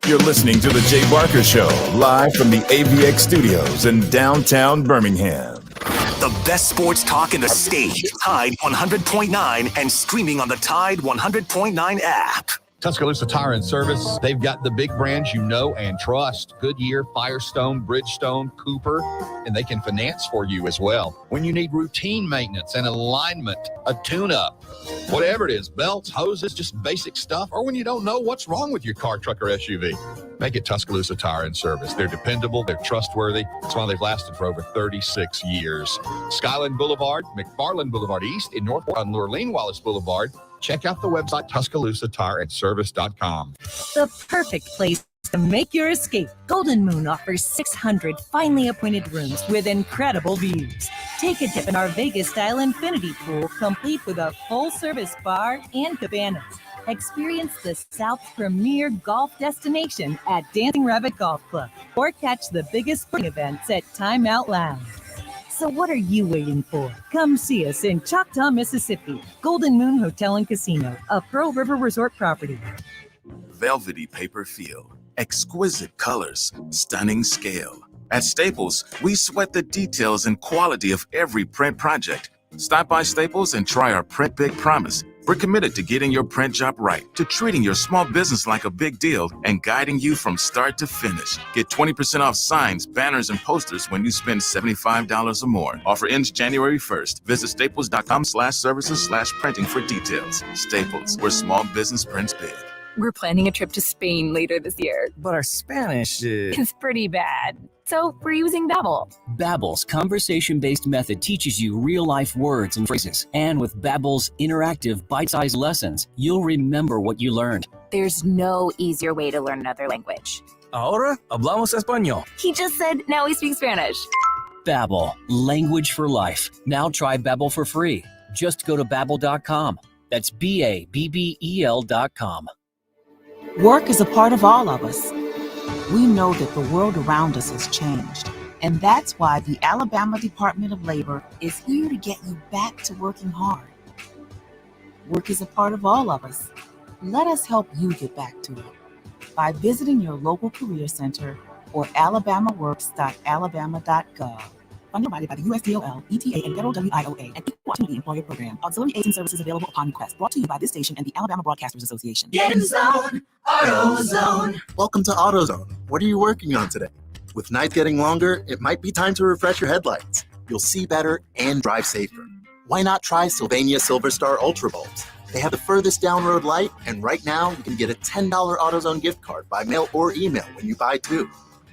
You're listening to The Jay Barker Show, live from the AVX studios in downtown Birmingham. The best sports talk in the state. Tide 100.9 and streaming on the Tide 100.9 app. Tuscaloosa Tire and Service, they've got the big brands you know and trust. Goodyear, Firestone, Bridgestone, Cooper, and they can finance for you as well. When you need routine maintenance and alignment, a tune-up, whatever it is, belts, hoses, just basic stuff, or when you don't know what's wrong with your car, truck, or SUV, make it Tuscaloosa Tire and Service. They're dependable, they're trustworthy. That's why they've lasted for over 36 years. Skyland Boulevard, McFarland Boulevard East in North on Lurleen Wallace Boulevard. Check out the website, TuscaloosaTireandService.com. The perfect place to make your escape. Golden Moon offers 600 finely appointed rooms with incredible views. Take a dip in our Vegas-style infinity pool, complete with a full-service bar and cabanas. Experience the South's premier golf destination at Dancing Rabbit Golf Club, or catch the biggest sporting events at Time Out Lounge. So what are you waiting for? Come see us in Choctaw, Mississippi. Golden Moon Hotel and Casino, a Pearl River Resort property. Velvety paper feel, exquisite colors, stunning scale. At Staples, we sweat the details and quality of every print project. Stop by Staples and try our Print Big Promise. We're committed to getting your print job right, to treating your small business like a big deal, and guiding you from start to finish. Get 20% off signs, banners, and posters when you spend $75 or more. Offer ends January 1st. Visit staples.com/services/printing for details. Staples, where small business prints big. We're planning a trip to Spain later this year. But our Spanish is pretty bad. So we're using Babbel. Babbel's conversation-based method teaches you real-life words and phrases. And with Babbel's interactive, bite-sized lessons, you'll remember what you learned. There's no easier way to learn another language. Ahora hablamos español. He just said, now we speak Spanish. Babbel, language for life. Now try Babbel for free. Just go to Babbel.com. That's BABBEL.com. Work is a part of all of us. We know that the world around us has changed, and that's why the Alabama Department of Labor is here to get you back to working hard. Work is a part of all of us. Let us help you get back to it by visiting your local career center or alabamaworks.alabama.gov. Funded by the USDOL, ETA, and Federal WIOA, and Equal Opportunity Employer Program. Auxiliary aids and services available upon request. Brought to you by this station and the Alabama Broadcasters Association. Get in zone, AutoZone. Welcome to AutoZone. What are you working on today? With nights getting longer, it might be time to refresh your headlights. You'll see better and drive safer. Why not try Sylvania Silver Star Ultra Bulbs? They have the furthest down-road light, and right now you can get a $10 AutoZone gift card by mail or email when you buy two.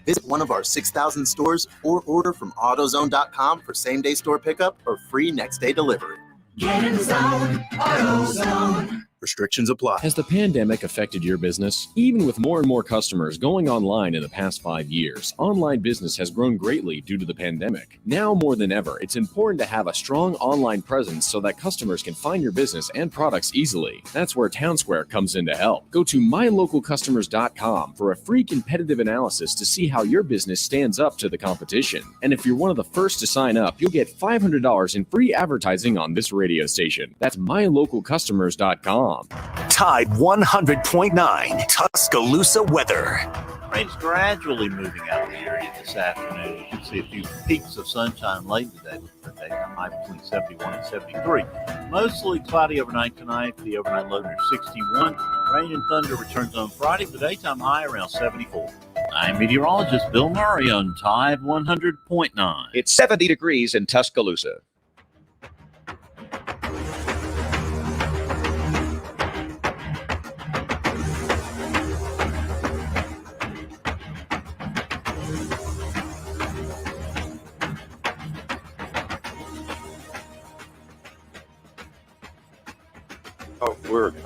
Visit one of our 6,000 stores or order from AutoZone.com for same-day store pickup or free next-day delivery. Get in zone, AutoZone. Restrictions apply. Has the pandemic affected your business? Even with more and more customers going online in the past 5 years, online business has grown greatly due to the pandemic. Now more than ever, it's important to have a strong online presence so that customers can find your business and products easily. That's where Townsquare comes in to help. Go to mylocalcustomers.com for a free competitive analysis to see how your business stands up to the competition. And if you're one of the first to sign up, you'll get $500 in free advertising on this radio station. That's mylocalcustomers.com. Tide 100.9 Tuscaloosa weather. Rain's gradually moving out of the area this afternoon. You can see a few peaks of sunshine late today with the daytime high between 71 and 73. Mostly cloudy overnight tonight. The overnight low near 61. Rain and thunder returns on Friday. The daytime high around 74. I'm meteorologist Bill Murray on Tide 100.9. It's 70 degrees in Tuscaloosa.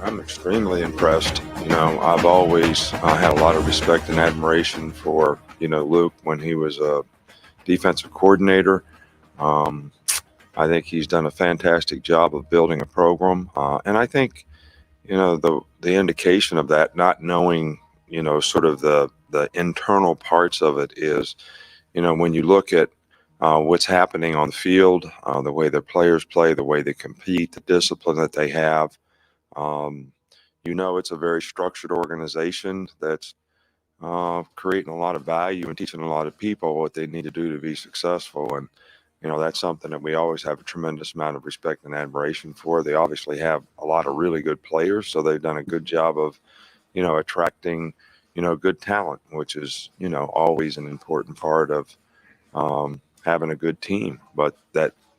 I'm extremely impressed. I've always had a lot of respect and admiration for, Luke when he was a defensive coordinator. I think he's done a fantastic job of building a program. And I think, the indication of that, not knowing, sort of the internal parts of it is, when you look at what's happening on the field, the way their players play, the way they compete, the discipline that they have. It's a very structured organization that's creating a lot of value and teaching a lot of people what they need to do to be successful. And, that's something that we always have a tremendous amount of respect and admiration for. They obviously have a lot of really good players, so they've done a good job of, attracting, good talent, which is, always an important part of having a good team. But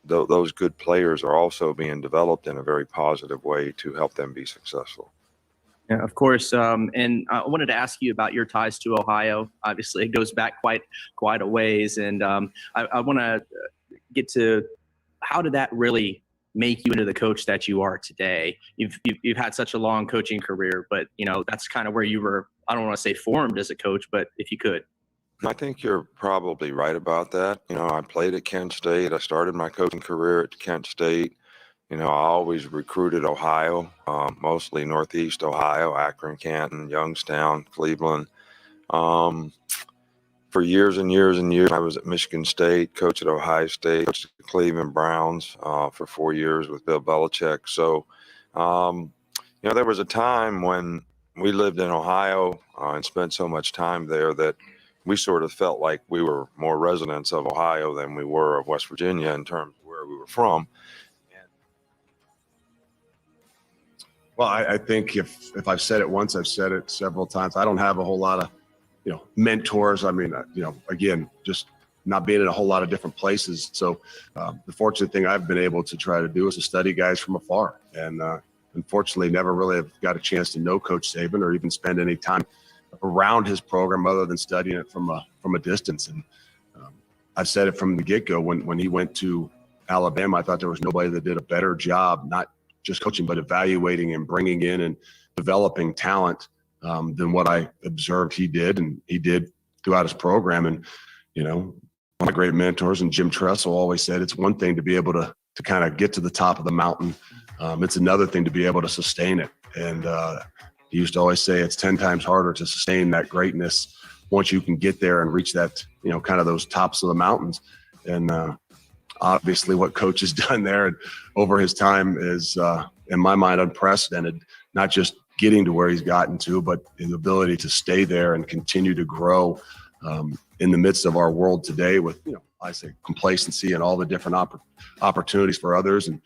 those good players are also being developed in a very positive way to help them be successful. Yeah, of course. And I wanted to ask you about your ties to Ohio. Obviously, it goes back quite a ways. And I want to get to how did that really make you into the coach that you are today? You've had such a long coaching career, but that's kind of where you were. I don't want to say formed as a coach, but if you could. I think you're probably right about that. I played at Kent State. I started my coaching career at Kent State. I always recruited Ohio, mostly Northeast Ohio, Akron, Canton, Youngstown, Cleveland. For years and years and years, I was at Michigan State, coach at Ohio State, coached the Cleveland Browns for 4 years with Bill Belichick. So, there was a time when we lived in Ohio and spent so much time there that we sort of felt like we were more residents of Ohio than we were of West Virginia in terms of where we were from. Well, I think if I've said it once, I've said it several times. I don't have a whole lot of, mentors. I mean, again, just not being in a whole lot of different places. So the fortunate thing I've been able to try to do is to study guys from afar. And unfortunately, never really have got a chance to know Coach Saban or even spend any time around his program other than studying it from a distance. And I've said it from the get-go. When he went to Alabama, I thought there was nobody that did a better job, not just coaching, but evaluating and bringing in and developing talent than what I observed he did, and he did throughout his program. And, one of my great mentors, and Jim Tressel, always said it's one thing to be able to kind of get to the top of the mountain. It's another thing to be able to sustain it. And he used to always say it's 10 times harder to sustain that greatness once you can get there and reach that, kind of those tops of the mountains. And obviously what Coach has done there and over his time is, in my mind, unprecedented, not just getting to where he's gotten to, but his ability to stay there and continue to grow in the midst of our world today with, I say complacency and all the different opportunities for others. And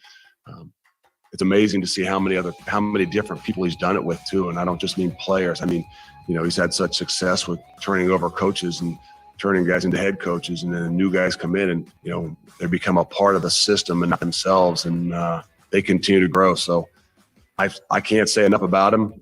it's amazing to see how many different people he's done it with too. And I don't just mean players. I mean, he's had such success with turning over coaches and turning guys into head coaches, and then new guys come in and, they become a part of the system and not themselves, and they continue to grow. So I can't say enough about him.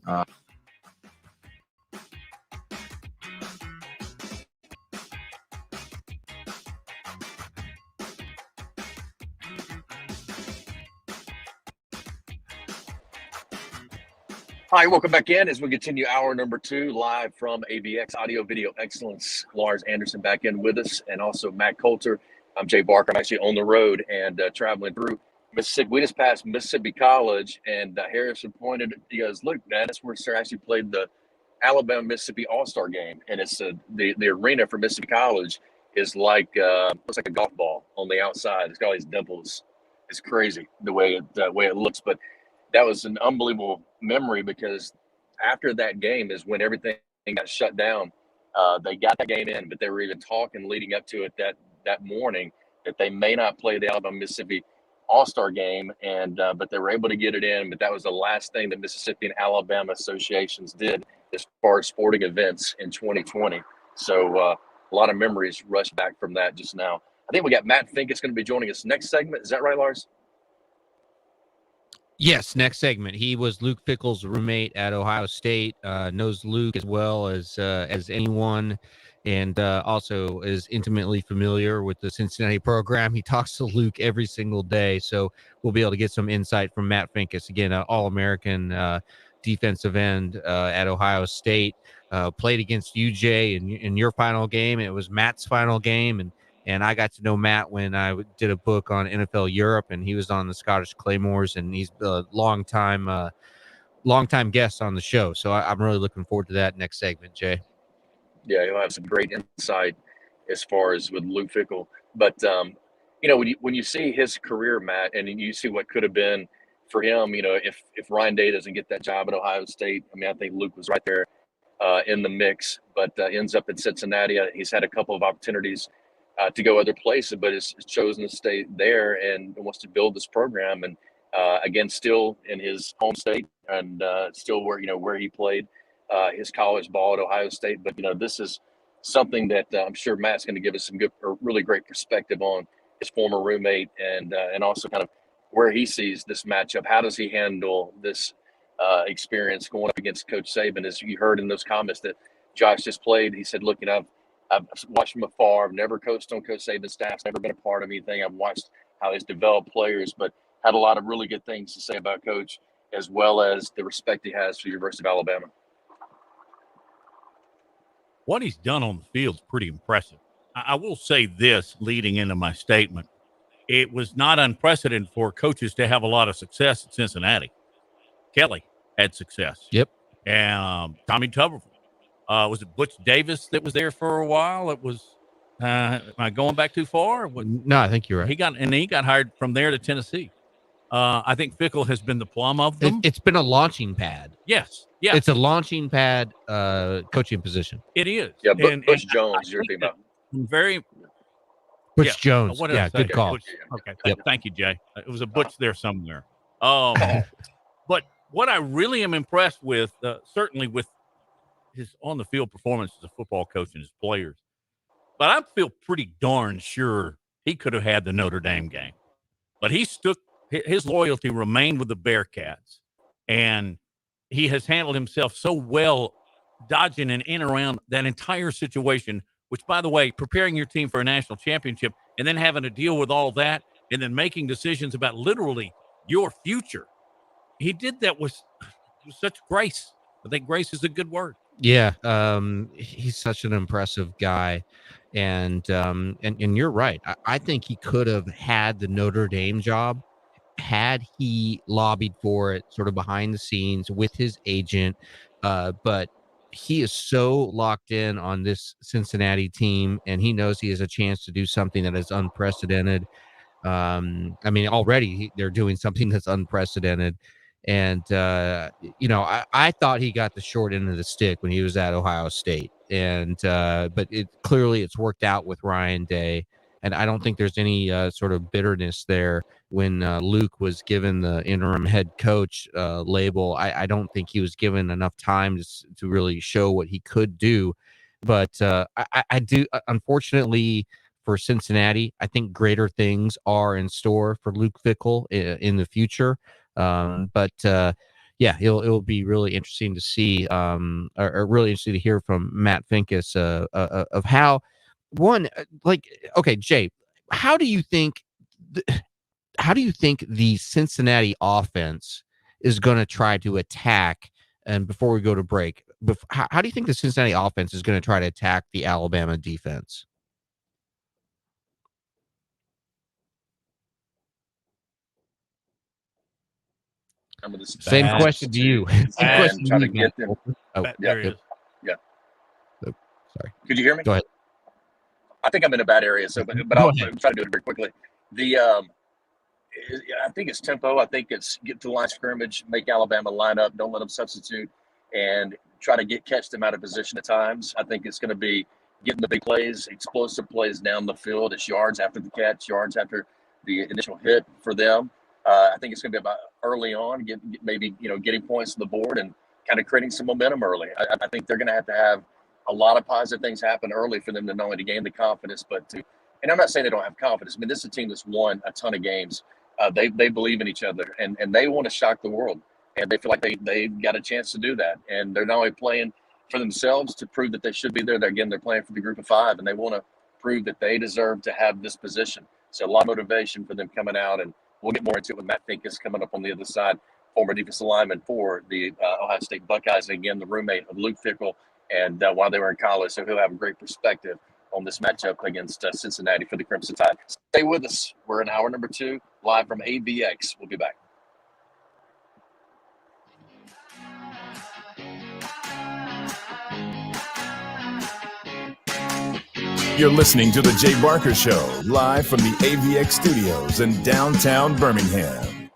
Hi, welcome back in as we continue hour number 2 live from AVX Audio Video Excellence. Lars Anderson back in with us, and also Matt Coulter. I'm Jay Barker. I'm actually on the road and traveling through Mississippi. We just passed Mississippi College, and Harrison pointed. He goes, "Look, Dad, that's where Sir actually played the Alabama-Mississippi All-Star game." And it's the arena for Mississippi College is like looks like a golf ball on the outside. It's got all these dimples. It's crazy the way it looks, but that was an unbelievable memory, because after that game is when everything got shut down They got that game in, but they were even talking leading up to it that morning that they may not play the Alabama-Mississippi All-Star game, and but they were able to get it in. But that was the last thing that Mississippi and Alabama associations did as far as sporting events in 2020. So a lot of memories rushed back from that just now. I think we got Matt Finkus going to be joining us next segment. Is that right, Lars? Yes, next segment. He was Luke Fickell's roommate at Ohio State, knows Luke as well as anyone, and also is intimately familiar with the Cincinnati program. He talks to Luke every single day, so we'll be able to get some insight from Matt Finkus, again, All-American defensive end at Ohio State, played against UJ in your final game. It was Matt's final game, and I got to know Matt when I did a book on NFL Europe, and he was on the Scottish Claymores, and he's a long-time guest on the show. So I'm really looking forward to that next segment, Jay. Yeah, he'll have some great insight as far as with Luke Fickell. But, when you see his career, Matt, and you see what could have been for him, if Ryan Day doesn't get that job at Ohio State, I think Luke was right there in the mix, but ends up in Cincinnati. He's had a couple of opportunities to go other places, but has chosen to stay there and wants to build this program. And again, still in his home state and still where he played his college ball at Ohio State. But this is something that I'm sure Matt's going to give us some really great perspective on his former roommate and also kind of where he sees this matchup. How does he handle this experience going up against Coach Saban? As you heard in those comments that Josh just played, he said, "Look, I've watched from afar. I've never coached on Coach Saban's staff. Never been a part of anything. I've watched how he's developed players, but had a lot of really good things to say about Coach, as well as the respect he has for the University of Alabama." What he's done on the field is pretty impressive. I will say this leading into my statement. It was not unprecedented for coaches to have a lot of success at Cincinnati. Kelly had success. Yep. And Tommy Tuberville. Was it Butch Davis that was there for a while? It was, am I going back too far? No, I think you're right. He got hired from there to Tennessee. I think Fickell has been the plum of them. It's been a launching pad. Yes. It's a launching pad coaching position. It is. Yeah, Butch Jones, you're thinking about. Butch Jones. What did I Yeah, say? good call. Butch, okay. Thank you, Jay. It was a Butch there somewhere. But what I really am impressed with, certainly with his on-the-field performance as a football coach and his players, but I feel pretty darn sure he could have had the Notre Dame game. But his loyalty remained with the Bearcats, and he has handled himself so well, dodging and in around that entire situation, which, by the way, preparing your team for a national championship and then having to deal with all that and then making decisions about literally your future. He did that with such grace. I think grace is a good word. Yeah, he's such an impressive guy, and you're right. I think he could have had the Notre Dame job had he lobbied for it, sort of behind the scenes with his agent. But he is so locked in on this Cincinnati team, and he knows he has a chance to do something that is unprecedented. Already they're doing something that's unprecedented. And, I thought he got the short end of the stick when he was at Ohio State. And but it's worked out with Ryan Day. And I don't think there's any sort of bitterness there when Luke was given the interim head coach label. I don't think he was given enough time to really show what he could do. But I do, unfortunately, for Cincinnati, I think greater things are in store for Luke Fickell in the future. It'll be really interesting to see, or really interesting to hear from Matt Finkus of how Jay, how do you think the Cincinnati offense is going to try to attack? And before we go to break, how do you think the Cincinnati offense is going to try to attack the Alabama defense? Same question to you. Same question try to to you, get Matt. them. There he is. Yeah. Sorry. Could you hear me? Go ahead. I think I'm in a bad area, but I'll try to do it very quickly. I think it's tempo. I think it's get to the line of scrimmage, make Alabama line up, don't let them substitute, and try to catch them out of position at times. I think it's going to be getting the big plays, explosive plays down the field. It's yards after the catch, yards after the initial hit for them. I think it's going to be about early on, getting points on the board and kind of creating some momentum early. I think they're going to have a lot of positive things happen early for them to not only to gain the confidence, and I'm not saying they don't have confidence. I mean, this is a team that's won a ton of games. They believe in each other, and they want to shock the world, and they feel like they got a chance to do that. And they're not only playing for themselves to prove that they should be there. They're playing for the group of five, and they want to prove that they deserve to have this position. So a lot of motivation for them coming out, and we'll get more into it with Matt Finkus coming up on the other side, former defensive lineman for the Ohio State Buckeyes, and again, the roommate of Luke Fickell, and while they were in college, so he'll have a great perspective on this matchup against Cincinnati for the Crimson Tide. Stay with us. We're in hour number 2, live from AVX. We'll be back. You're listening to The Jay Barker Show, live from the AVX studios in downtown Birmingham.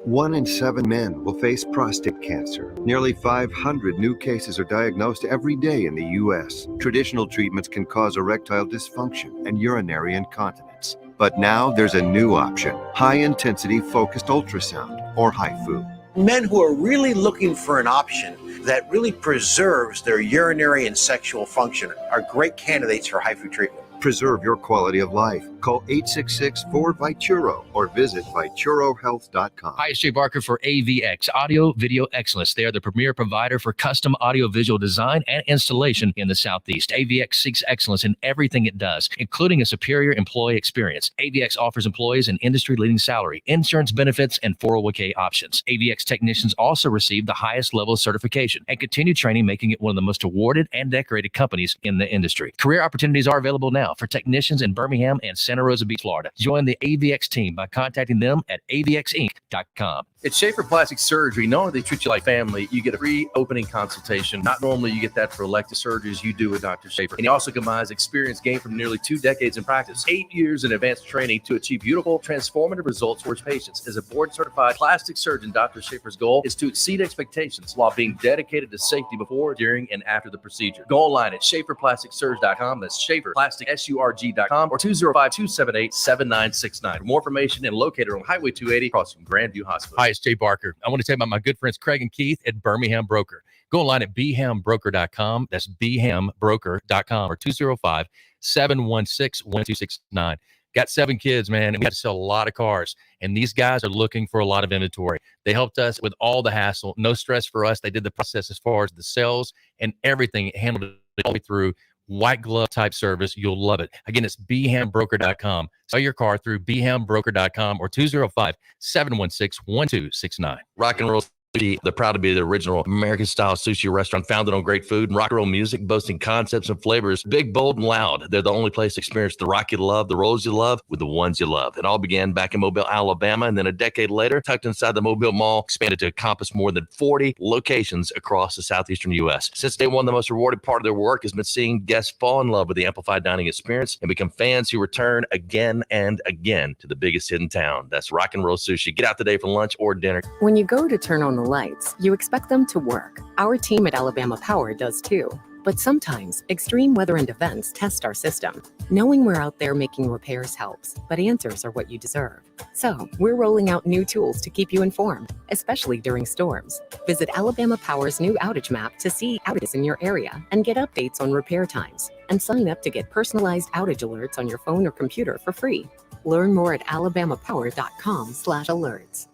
One in 7 men will face prostate cancer. Nearly 500 new cases are diagnosed every day in the U.S. Traditional treatments can cause erectile dysfunction and urinary incontinence. But now there's a new option, high-intensity focused ultrasound, or HIFU. Men who are really looking for an option that really preserves their urinary and sexual function are great candidates for HIFU treatment. Preserve your quality of life. Call 866-4-VITURO or visit VituroHealth.com. Hi, it's Jay Barker for AVX, Audio Video Excellence. They are the premier provider for custom audio-visual design and installation in the Southeast. AVX seeks excellence in everything it does, including a superior employee experience. AVX offers employees an industry-leading salary, insurance benefits, and 401k options. AVX technicians also receive the highest level of certification and continue training, making it one of the most awarded and decorated companies in the industry. Career opportunities are available now for technicians in Birmingham and Santa Rosa Beach, Florida. Join the AVX team by contacting them at avxinc.com. At Schaefer Plastic Surgery, not only they treat you like family, you get a free opening consultation. Not normally you get that for elective surgeries. You do with Dr. Schaefer. And he also combines experience gained from nearly 2 decades in practice, 8 years in advanced training to achieve beautiful, transformative results for his patients. As a board-certified plastic surgeon, Dr. Schaefer's goal is to exceed expectations while being dedicated to safety before, during, and after the procedure. Go online at SchaeferPlasticSurg.com. That's Schaefer Plastic, SURG.com, or 205-278-7969. For more information and located on Highway 280 across from Grandview Hospital. Hi, it's Jay Barker. I want to tell you about my good friends Craig and Keith at Birmingham Broker. Go online at bhambroker.com. That's bhambroker.com, or 205-716-1269. Got 7 kids, man, and we had to sell a lot of cars. And these guys are looking for a lot of inventory. They helped us with all the hassle. No stress for us. They did the process as far as the sales and everything, handled it all the way through. White glove type service. You'll love it. Again, it's bhambroker.com. Sell your car through bhambroker.com or 205-716-1269. Rock and roll. They're proud to be the original American-style sushi restaurant founded on great food and rock and roll music, boasting concepts and flavors, big, bold, and loud. They're the only place to experience the rock you love, the rolls you love, with the ones you love. It all began back in Mobile, Alabama, and then a decade later, tucked inside the Mobile Mall, expanded to encompass more than 40 locations across the southeastern U.S. Since day one, the most rewarding part of their work has been seeing guests fall in love with the amplified dining experience and become fans who return again and again to the biggest hit in town. That's Rock and Roll Sushi. Get out today for lunch or dinner. When you go to turn on the lights, you expect them to work. Our team at Alabama Power does too. But sometimes extreme weather and events test our system. Knowing we're out there making repairs helps, but answers are what you deserve. So we're rolling out new tools to keep you informed, especially during storms. Visit Alabama Power's new outage map to see outages in your area and get updates on repair times. And sign up to get personalized outage alerts on your phone or computer for free. Learn more at alabamapower.com/alerts.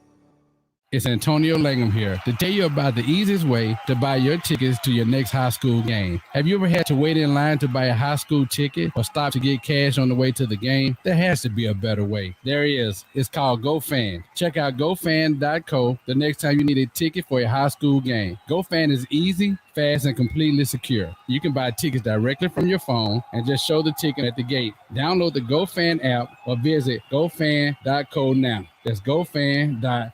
It's Antonio Langham here to tell you about the easiest way to buy your tickets to your next high school game. Have you ever had to wait in line to buy a high school ticket or stop to get cash on the way to the game? There has to be a better way. There is. It's called GoFan. Check out gofan.co the next time you need a ticket for a high school game. GoFan is easy, fast, and completely secure. You can buy tickets directly from your phone and just show the ticket at the gate. Download the GoFan app or visit gofan.co now. That's gofan.co.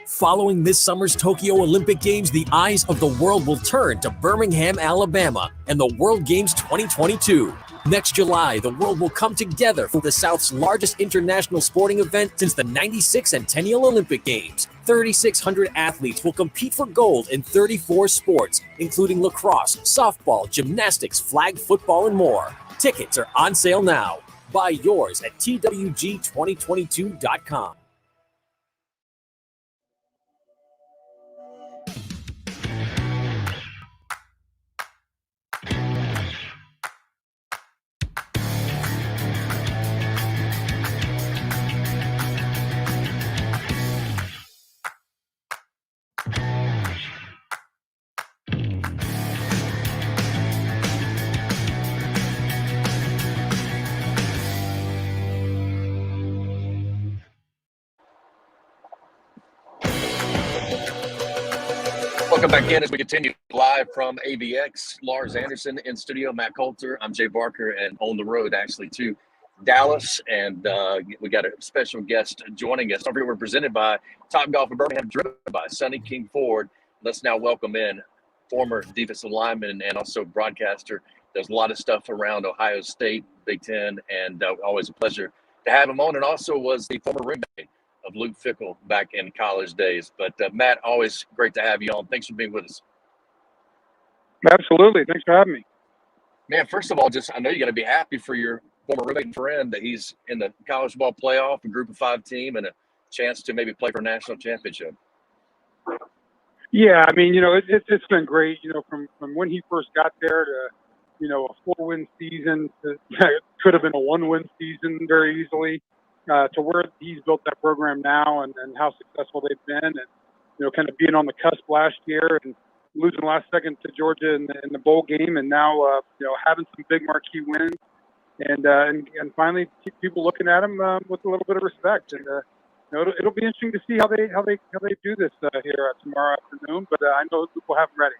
Following this summer's Tokyo Olympic Games, the eyes of the world will turn to Birmingham, Alabama, and the World Games 2022. Next July, the world will come together for the South's largest international sporting event since the 96 Centennial Olympic Games. 3,600 athletes will compete for gold in 34 sports, including lacrosse, softball, gymnastics, flag football, and more. Tickets are on sale now. Buy yours at twg2022.com. Welcome back in as we continue live from AVX. Lars Anderson in studio, Matt Coulter. I'm Jay Barker, and on the road actually to Dallas. And we got a special guest joining us. We're presented by Top Golf in Birmingham, driven by Sonny King Ford. Let's now welcome in former defensive lineman and also broadcaster. Does a lot of stuff around Ohio State, Big Ten, and always a pleasure to have him on. And also was the former roommate of Luke Fickell back in college days. But Matt, always great to have you on. Thanks for being with us. Absolutely. Thanks for having me. Man, first of all, I know you got to be happy for your former roommate and friend that he's in the college ball playoff, a group of 5 team, and a chance to maybe play for a national championship. Yeah, I mean, it's been great, from when he first got there to, a 4-win season to could have been a 1-win season very easily. To where he's built that program now and how successful they've been, and kind of being on the cusp last year and losing last second to Georgia in the bowl game, and now having some big marquee wins, and finally people looking at him with a little bit of respect. And it'll be interesting to see how they do this here tomorrow afternoon. But I know we'll have him ready.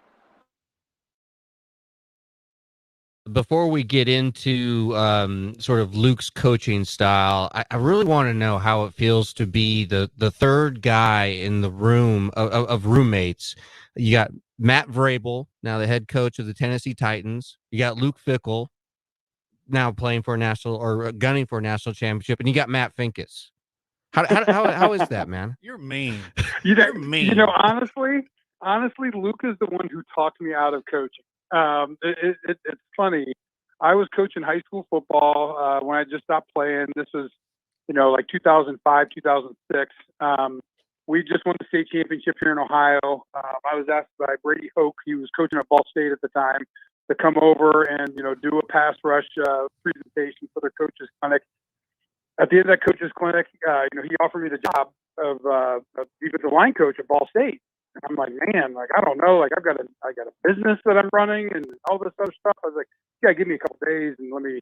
Before we get into sort of Luke's coaching style, I really want to know how it feels to be the third guy in the room of roommates. You got Matt Vrabel, now the head coach of the Tennessee Titans. You got Luke Fickell, now playing for a national or gunning for a national championship, and you got Matt Finkus. How is that, man? You're mean. You're mean. Honestly, Luke is the one who talked me out of coaching. It's funny. I was coaching high school football when I just stopped playing. This was, like 2005, 2006. We just won the state championship here in Ohio. I was asked by Brady Hoke, he was coaching at Ball State at the time, to come over and, do a pass rush presentation for the coaches clinic. At the end of that coaches clinic, he offered me the job of defensive line coach at Ball State. And I'm like, man, I don't know. I got a business that I'm running and all this other stuff. I was like, yeah, give me a couple days and let me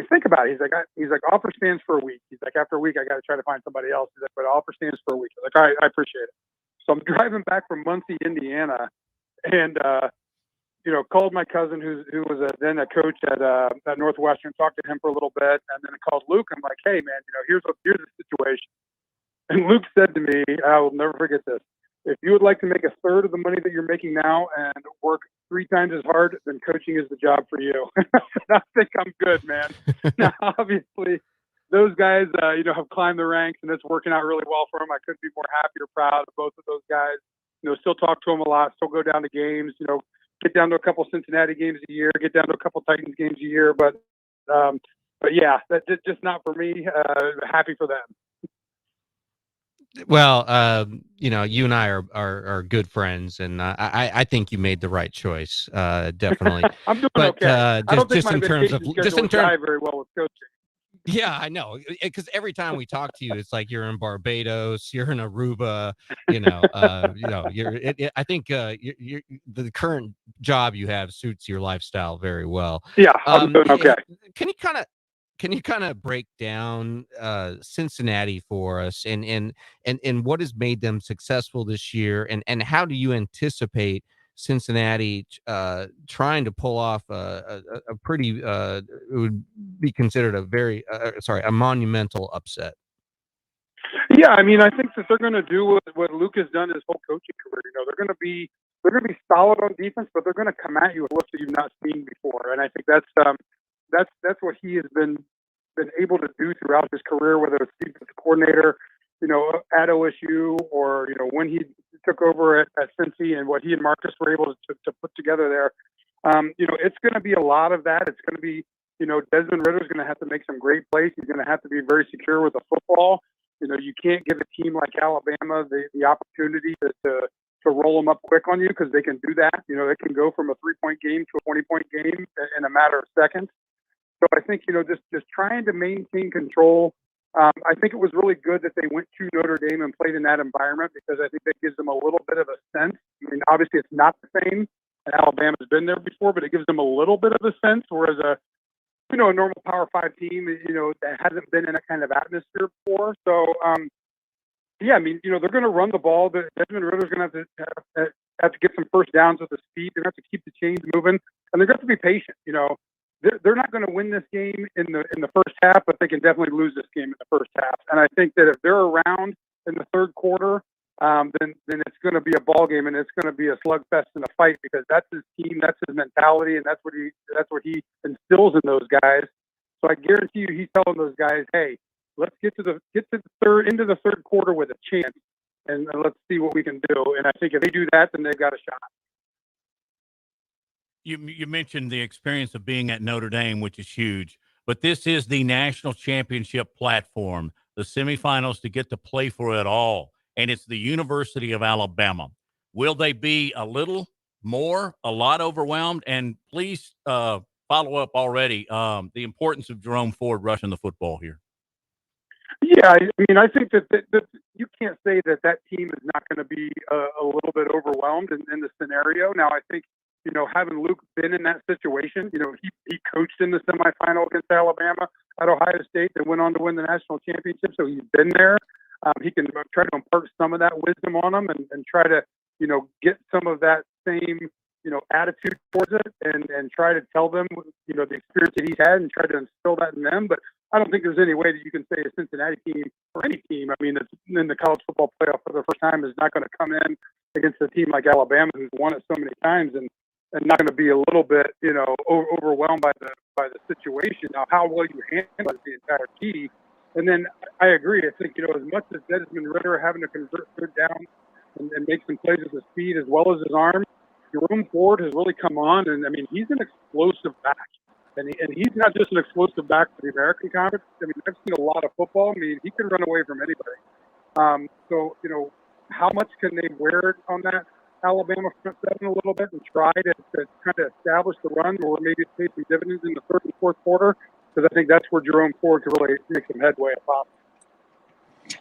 think about it. He's like, offer stands for a week. He's like, after a week, I got to try to find somebody else. He's like, but offer stands for a week. I was like, all right, I appreciate it. So I'm driving back from Muncie, Indiana, and called my cousin who was then a coach at Northwestern. Talked to him for a little bit, and then I called Luke. I'm like, hey man, here's the situation. And Luke said to me, I will never forget this. If you would like to make a third of the money that you're making now and work 3 times as hard, then coaching is the job for you. I think I'm good, man. Now, obviously, those guys, have climbed the ranks, and it's working out really well for them. I couldn't be more happy or proud of both of those guys. Still talk to them a lot, still go down to games, get down to a couple Cincinnati games a year, get down to a couple Titans games a year. But yeah, that's just not for me. Happy for them. Well, you and I are good friends, and I think you made the right choice, definitely. I'm doing okay. I don't think my vacation schedule would jive very well with coaching. Yeah, I know, because every time we talk to you, it's like you're in Barbados, you're in Aruba, I think the current job you have suits your lifestyle very well. Yeah, I'm doing okay. Can you kind of break down Cincinnati for us and what has made them successful this year, and how do you anticipate Cincinnati trying to pull off a pretty it would be considered a monumental upset? Yeah, I mean, I think that they're going to do what Luke has done his whole coaching career. They're going to be solid on defense, but they're going to come at you with looks that you've not seen before. And I think that's that's what he has been able to do throughout his career, whether it's defensive coordinator, at OSU, or when he took over at Cincy, and what he and Marcus were able to put together there. It's going to be a lot of that. It's going to be, Desmond Ritter's going to have to make some great plays. He's going to have to be very secure with the football. You can't give a team like Alabama the opportunity to roll them up quick on you, because they can do that. They can go from a 3-point game to a 20-point game in a matter of seconds. So I think, just trying to maintain control. I think it was really good that they went to Notre Dame and played in that environment, because I think that gives them a little bit of a sense. I mean, obviously it's not the same, and Alabama's been there before, but it gives them a little bit of a sense, whereas a normal Power 5 team, that hasn't been in that kind of atmosphere before. So, yeah, I mean, they're going to run the ball. Desmond Ritter's going to have to get some first downs with the speed. They're going to have to keep the chains moving, and they're going to have to be patient. They're not going to win this game in the first half, but they can definitely lose this game in the first half. And I think that if they're around in the third quarter, then it's going to be a ball game, and it's going to be a slugfest and a fight, because that's his team, that's his mentality, and that's what he instills in those guys. So I guarantee you, he's telling those guys, "Hey, let's get into the third quarter with a chance, and let's see what we can do." And I think if they do that, then they've got a shot. You mentioned the experience of being at Notre Dame, which is huge, but this is the national championship platform, the semifinals, to get to play for it all, and it's the University of Alabama. Will they be a lot overwhelmed? And please follow up already the importance of Jerome Ford rushing the football here. Yeah, I mean, I think that you can't say that team is not going to be a little bit overwhelmed in the scenario. Now, I think, having Luke been in that situation, he coached in the semifinal against Alabama at Ohio State and went on to win the national championship. So he's been there. He can try to impart some of that wisdom on them and try to, get some of that same, attitude towards it and try to tell them, the experience that he's had, and try to instill that in them. But I don't think there's any way that you can say a Cincinnati team, or any team, I mean, that's in the college football playoff for the first time, is not going to come in against a team like Alabama, who's won it so many times, and not going to be a little bit, overwhelmed by the situation. Now, how well you handle it is the entire key. And then I agree. I think, as much as Desmond Ritter having to convert third down and make some plays with his speed as well as his arm, Jerome Ford has really come on. And, I mean, he's an explosive back. And he's not just an explosive back for the American Conference. I mean, I've seen a lot of football. I mean, he can run away from anybody. So, how much can they wear on that Alabama front seven a little bit and try to kind of establish the run, or maybe pay some dividends in the third and fourth quarter? Because I think that's where Jerome Ford could really make some headway at top.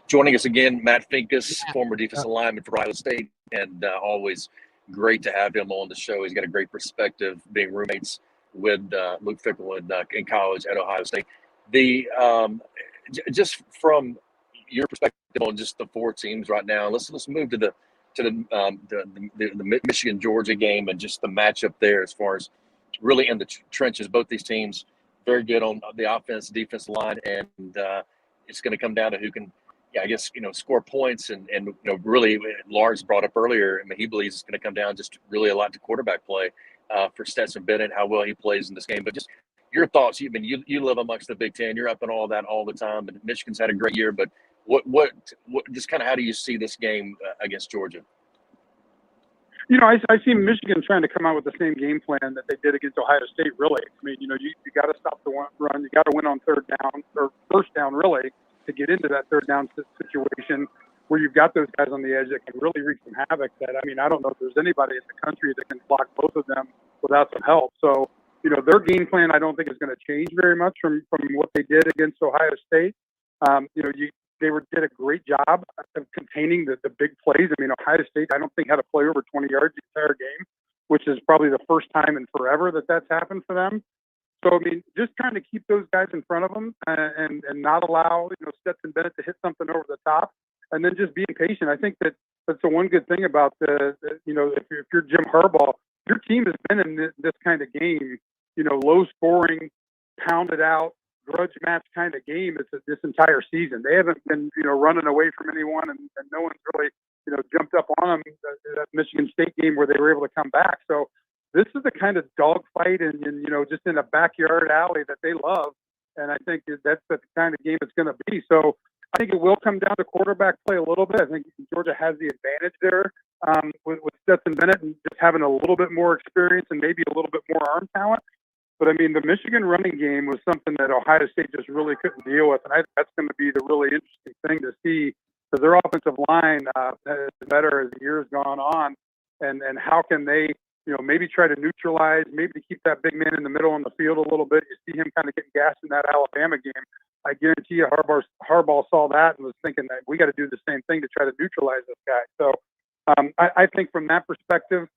Joining us again, Matt Finkus, former defensive lineman for Ohio State, and always great to have him on the show. He's got a great perspective, being roommates with Luke Fickell in college at Ohio State. Just from your perspective on just the four teams right now, let's move to the Michigan Georgia game and just the matchup there, as far as really in the trenches. Both these teams very good on the offense, defensive line, and it's going to come down to who can, score points and really, Lars brought up earlier, I mean, he believes it's going to come down just really a lot to quarterback play for Stetson Bennett, how well he plays in this game. But just your thoughts. You live amongst the Big Ten. You're up in all that all the time. And Michigan's had a great year, but what just kind of how do you see this game against Georgia? I see Michigan trying to come out with the same game plan that they did against Ohio State, really. I mean, you got to stop the run. You got to win on third down, or first down, really, to get into that third down situation where you've got those guys on the edge that can really wreak some havoc. I don't know if there's anybody in the country that can block both of them without some help. So, their game plan, I don't think is going to change very much from what they did against Ohio State. They did a great job of containing the big plays. I mean, Ohio State, I don't think, had a play over 20 yards the entire game, which is probably the first time in forever that's happened for them. So, I mean, just trying to keep those guys in front of them and not allow, Stetson Bennett to hit something over the top, and then just being patient. I think that's the one good thing about if you're Jim Harbaugh, your team has been in this kind of game, low scoring, pounded out, grudge match kind of game this entire season. They haven't been, running away from anyone, and no one's really, jumped up on them. That Michigan State game where they were able to come back. So this is the kind of dogfight and just in a backyard alley that they love. And I think that's the kind of game it's going to be. So I think it will come down to quarterback play a little bit. I think Georgia has the advantage there with Stetson Bennett and just having a little bit more experience and maybe a little bit more arm talent. But, I mean, the Michigan running game was something that Ohio State just really couldn't deal with. And I think that's going to be the really interesting thing to see, because their offensive line is better as the years gone on. And how can they, maybe try to neutralize, maybe to keep that big man in the middle on the field a little bit. You see him kind of getting gassed in that Alabama game. I guarantee you Harbaugh saw that and was thinking that we got to do the same thing to try to neutralize this guy. So I think from that perspective,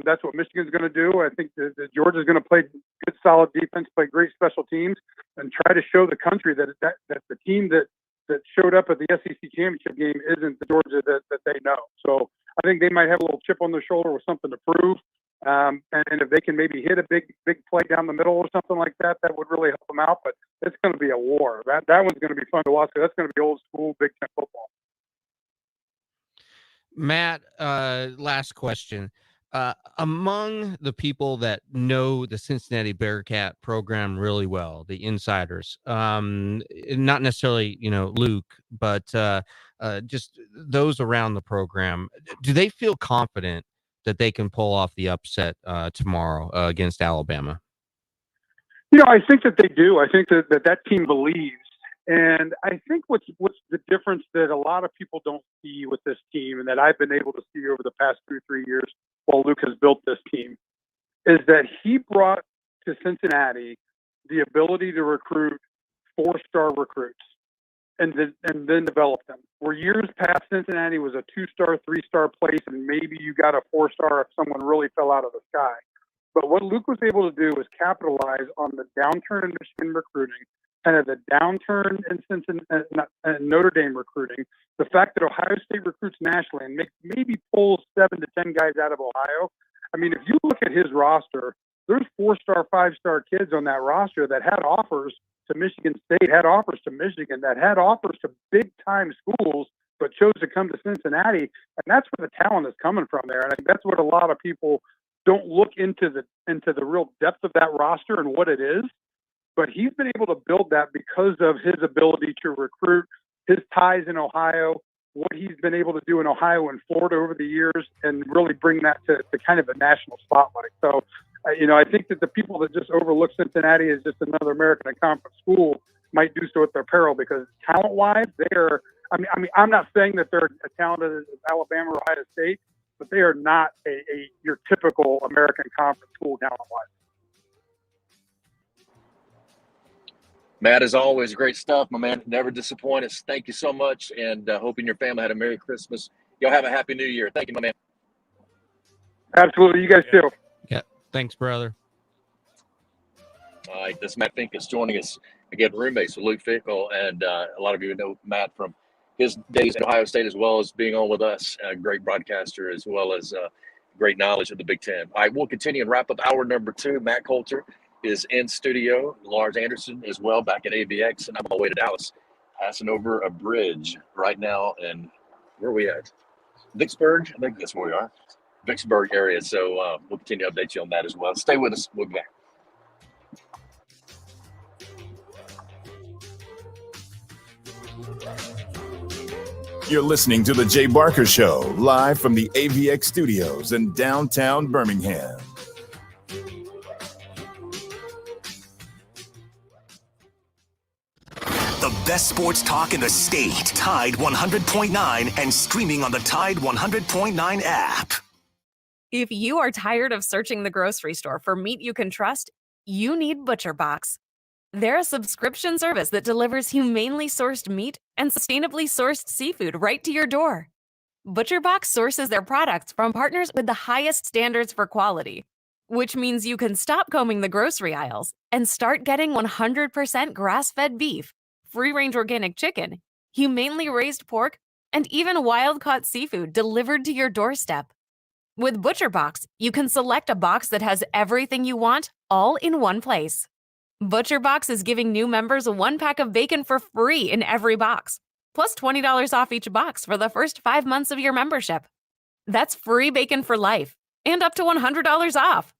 that's what Michigan's going to do. I think that Georgia's going to play good, solid defense, play great special teams, and try to show the country that the team that showed up at the SEC championship game isn't the Georgia that they know. So I think they might have a little chip on their shoulder with something to prove. And if they can maybe hit a big play down the middle or something like that, that would really help them out. But it's going to be a war. That one's going to be fun to watch. That's going to be old school Big Ten football. Matt, last question. Among the people that know the Cincinnati Bearcat program really well, the insiders, not necessarily, Luke, but just those around the program, do they feel confident that they can pull off the upset tomorrow against Alabama? I think that they do. I think that team believes. And I think what's the difference that a lot of people don't see with this team, and that I've been able to see over the past 2 or 3 years while Luke has built this team, is that he brought to Cincinnati the ability to recruit 4-star recruits and then develop them. Where years past, Cincinnati was a 2-star, 3-star place, and maybe you got a 4-star if someone really fell out of the sky. But what Luke was able to do was capitalize on the downturn in Michigan recruiting, kind of the downturn in Cincinnati and Notre Dame recruiting, the fact that Ohio State recruits nationally and maybe pulls 7 to 10 guys out of Ohio. I mean, if you look at his roster, there's 4-star, 5-star kids on that roster that had offers to Michigan State, had offers to Michigan, that had offers to big-time schools, but chose to come to Cincinnati. And that's where the talent is coming from there. And I think that's what a lot of people don't look into the real depth of that roster and what it is. But he's been able to build that because of his ability to recruit, his ties in Ohio, what he's been able to do in Ohio and Florida over the years, and really bring that to kind of a national spotlight. So, I think that the people that just overlook Cincinnati as just another American Conference school might do so at their peril, because talent-wise, they are. I mean, I'm not saying that they're as talented as Alabama or Ohio State, but they are not your typical American Conference school talent-wise. Matt, as always, great stuff, my man. Never disappoint us. Thank you so much, and hoping your family had a Merry Christmas. Y'all have a Happy New Year. Thank you, my man. Absolutely. You guys too. Yeah. Thanks, brother. All right, this is Matt Finkus joining us. Again, roommates with Luke Fickell, and a lot of you know Matt from his days at Ohio State, as well as being on with us. A great broadcaster, as well as great knowledge of the Big Ten. All right, we'll continue and wrap up hour number 2. Matt Coulter is in studio. Lars Anderson as well, back at AVX, and I'm on my way to Dallas, passing over a bridge right now. And where are we at? Vicksburg? I think that's where we are. Vicksburg area. So we'll continue to update you on that as well. Stay with us. We'll be back. You're listening to The Jay Barker Show, live from the AVX studios in downtown Birmingham. The best sports talk in the state. Tide 100.9 and streaming on the Tide 100.9 app. If you are tired of searching the grocery store for meat you can trust, you need ButcherBox. They're a subscription service that delivers humanely sourced meat and sustainably sourced seafood right to your door. ButcherBox sources their products from partners with the highest standards for quality, which means you can stop combing the grocery aisles and start getting 100% grass-fed beef, free-range organic chicken, humanely raised pork, and even wild-caught seafood delivered to your doorstep. With ButcherBox, you can select a box that has everything you want, all in one place. ButcherBox is giving new members 1 pack of bacon for free in every box, plus $20 off each box for the first 5 months of your membership. That's free bacon for life, and up to $100 off.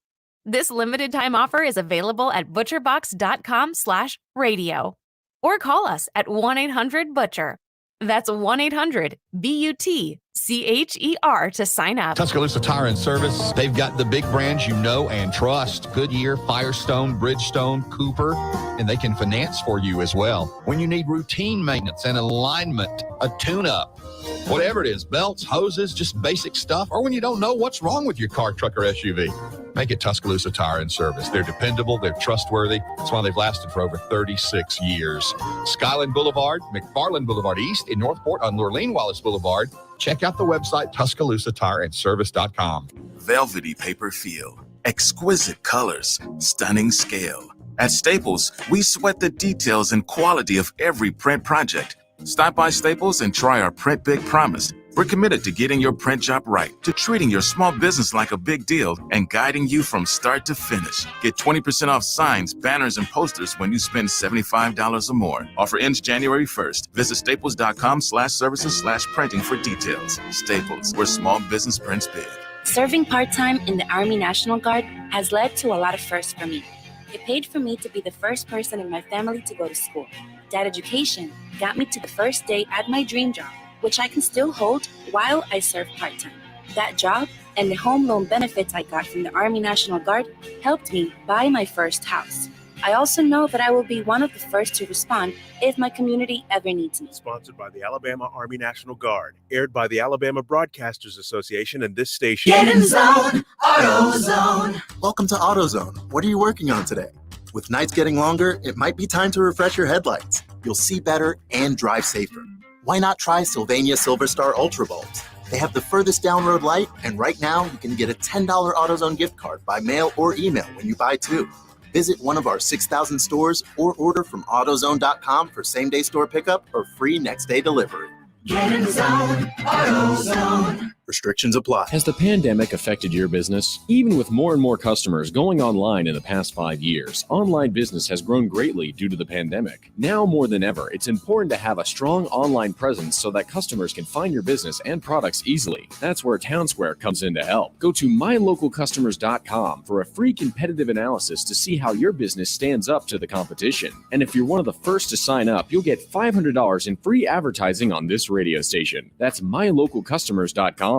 This limited time offer is available at butcherbox.com/radio or call us at 1-800-BUTCHER. That's 1-800-BUTCHER to sign up. Tuscaloosa Tire and Service. They've got the big brands you know and trust. Goodyear, Firestone, Bridgestone, Cooper, and they can finance for you as well. When you need routine maintenance and alignment, a tune-up, whatever it is, belts, hoses, just basic stuff, or when you don't know what's wrong with your car, truck, or SUV, make it Tuscaloosa Tire and Service. They're dependable, they're trustworthy. That's why they've lasted for over 36 years. Skyland Boulevard, McFarland Boulevard East in Northport on Lurleen Wallace Boulevard. Check out the website TuscaloosaTireandService.com. Velvety paper feel, exquisite colors, stunning scale. At Staples, we sweat the details and quality of every print project. Stop by Staples and try our Print Big Promise. We're committed to getting your print job right, to treating your small business like a big deal, and guiding you from start to finish. Get 20% off signs, banners, and posters when you spend $75 or more. Offer ends January 1st. Visit staples.com/services/printing for details. Staples, where small business prints big. Serving part-time in the Army National Guard has led to a lot of firsts for me. It paid for me to be the first person in my family to go to school. That education got me to the first day at my dream job, which I can still hold while I serve part-time. That job and the home loan benefits I got from the Army National Guard helped me buy my first house. I also know that I will be one of the first to respond if my community ever needs me. Sponsored by the Alabama Army National Guard. Aired by the Alabama Broadcasters Association and this station. Get in zone, AutoZone. Welcome to AutoZone. What are you working on today? With nights getting longer, it might be time to refresh your headlights. You'll see better and drive safer. Why not try Sylvania Silver Star Ultra bulbs? They have the furthest down road light, and right now you can get a $10 AutoZone gift card by mail or email when you buy two. Visit one of our 6,000 stores or order from AutoZone.com for same-day store pickup or free next-day delivery. Get in zone, AutoZone. Restrictions apply. Has the pandemic affected your business? Even with more and more customers going online in the past 5 years, online business has grown greatly due to the pandemic. Now more than ever, it's important to have a strong online presence so that customers can find your business and products easily. That's where Townsquare comes in to help. Go to mylocalcustomers.com for a free competitive analysis to see how your business stands up to the competition. And if you're one of the first to sign up, you'll get $500 in free advertising on this radio station. That's mylocalcustomers.com.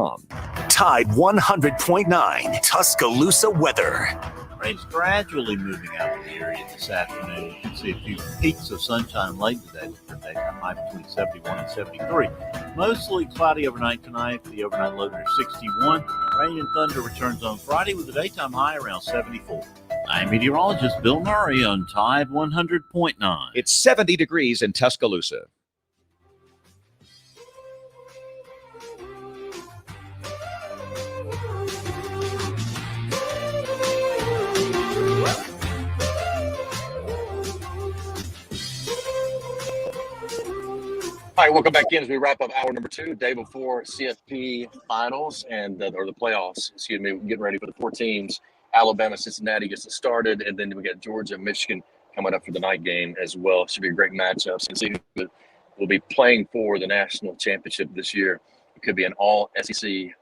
Tide 100.9 Tuscaloosa weather. Rain's gradually moving out of the area this afternoon. You can see a few peaks of sunshine late today with a high between 71 and 73. Mostly cloudy overnight tonight. The overnight low near 61. Rain and thunder returns on Friday with a daytime high around 74. I'm meteorologist Bill Murray on Tide 100.9. It's 70 degrees in Tuscaloosa. All right, welcome back in as we wrap up hour number 2, day before CFP finals and or the playoffs. Excuse me, getting ready for the 4 teams. Alabama, Cincinnati gets it started, and then we got Georgia, Michigan coming up for the night game as well. Should be a great matchup. Cincinnati will be playing for the national championship this year. It could be an all SEC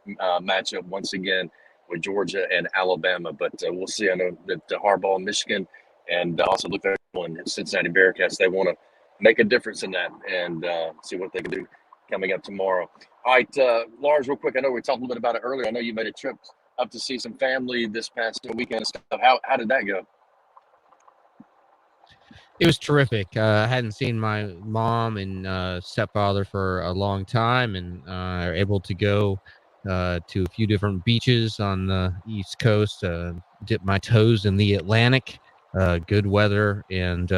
matchup once again with Georgia and Alabama, but we'll see. I know that Harbaugh, Michigan, and also Luke Fickell and Cincinnati Bearcats, they want to make a difference in that and see what they can do coming up tomorrow. All right, Lars, real quick, I know we talked a little bit about it earlier. I know you made a trip up to see some family this past weekend and stuff. How did that go? It was terrific. I hadn't seen my mom and stepfather for a long time, and are able to go to a few different beaches on the East Coast, dip my toes in the Atlantic. Good weather, and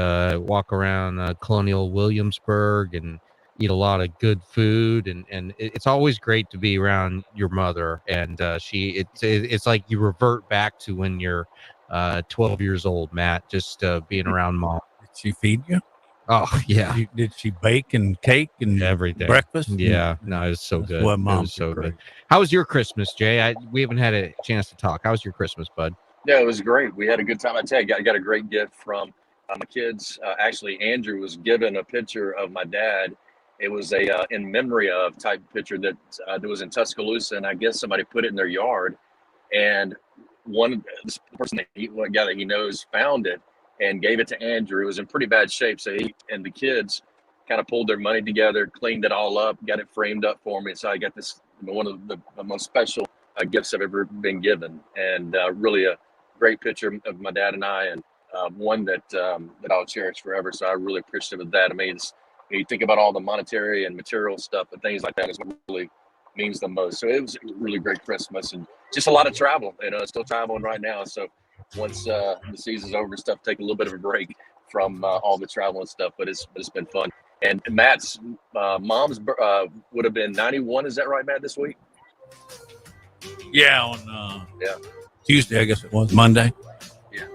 walk around Colonial Williamsburg and eat a lot of good food, and it's always great to be around your mother, and it's like you revert back to when you're 12 years old, Matt, just being around mom. Did she feed you? Oh yeah. Did she bake and cake and everything? Breakfast? Yeah, no, it was so good. What It mom was so did good. How was your Christmas, Jay? We haven't had a chance to talk. How was your Christmas, bud? Yeah, it was great. We had a good time. I tell you, I got a great gift from my kids. Actually, Andrew was given a picture of my dad. It was a in memory of type picture that was in Tuscaloosa, and I guess somebody put it in their yard. And this person one guy that he knows found it and gave it to Andrew. It was in pretty bad shape, so he and the kids kind of pulled their money together, cleaned it all up, got it framed up for me. So I got this, one of the most special gifts I've ever been given, and really a great picture of my dad and I, and one that I'll cherish forever. So I'm really appreciative of that. I mean, you think about all the monetary and material stuff and things like that is what really means the most. So it was a really great Christmas, and just a lot of travel. Still traveling right now. So once the season's over, stuff take a little bit of a break from all the travel and stuff. But it's been fun. And Matt's mom's would have been 91. Is that right, Matt? This week? Yeah, on Tuesday, I guess it was Monday. Yeah.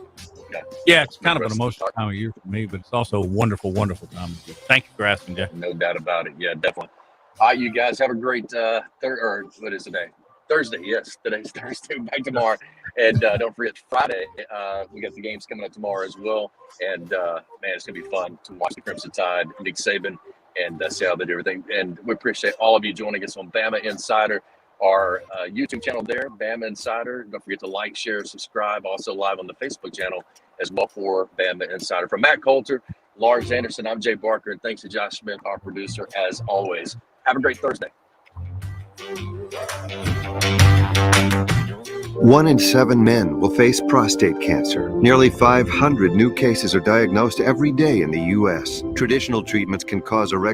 Okay. Yeah, it's kind of an emotional time of year for me, but it's also a wonderful, wonderful time of year. Thank you for asking, Jeff. No doubt about it. Yeah, definitely. All right, you guys have a great what is today? Thursday. Yes, today's Thursday. Back tomorrow, and don't forget Friday. We got the games coming up tomorrow as well, and man, it's gonna be fun to watch the Crimson Tide, Nick Saban, and see how they do everything. And we appreciate all of you joining us on Bama Insider, our YouTube channel there, Bama Insider. Don't forget to like, share, subscribe. Also live on the Facebook channel as well for Bama Insider. From Matt Coulter, Lars Anderson, I'm Jay Barker, and thanks to Josh Smith, our producer, as always. Have a great Thursday. 1 in 7 men will face prostate cancer. Nearly 500 new cases are diagnosed every day in the U.S. Traditional treatments can cause erectile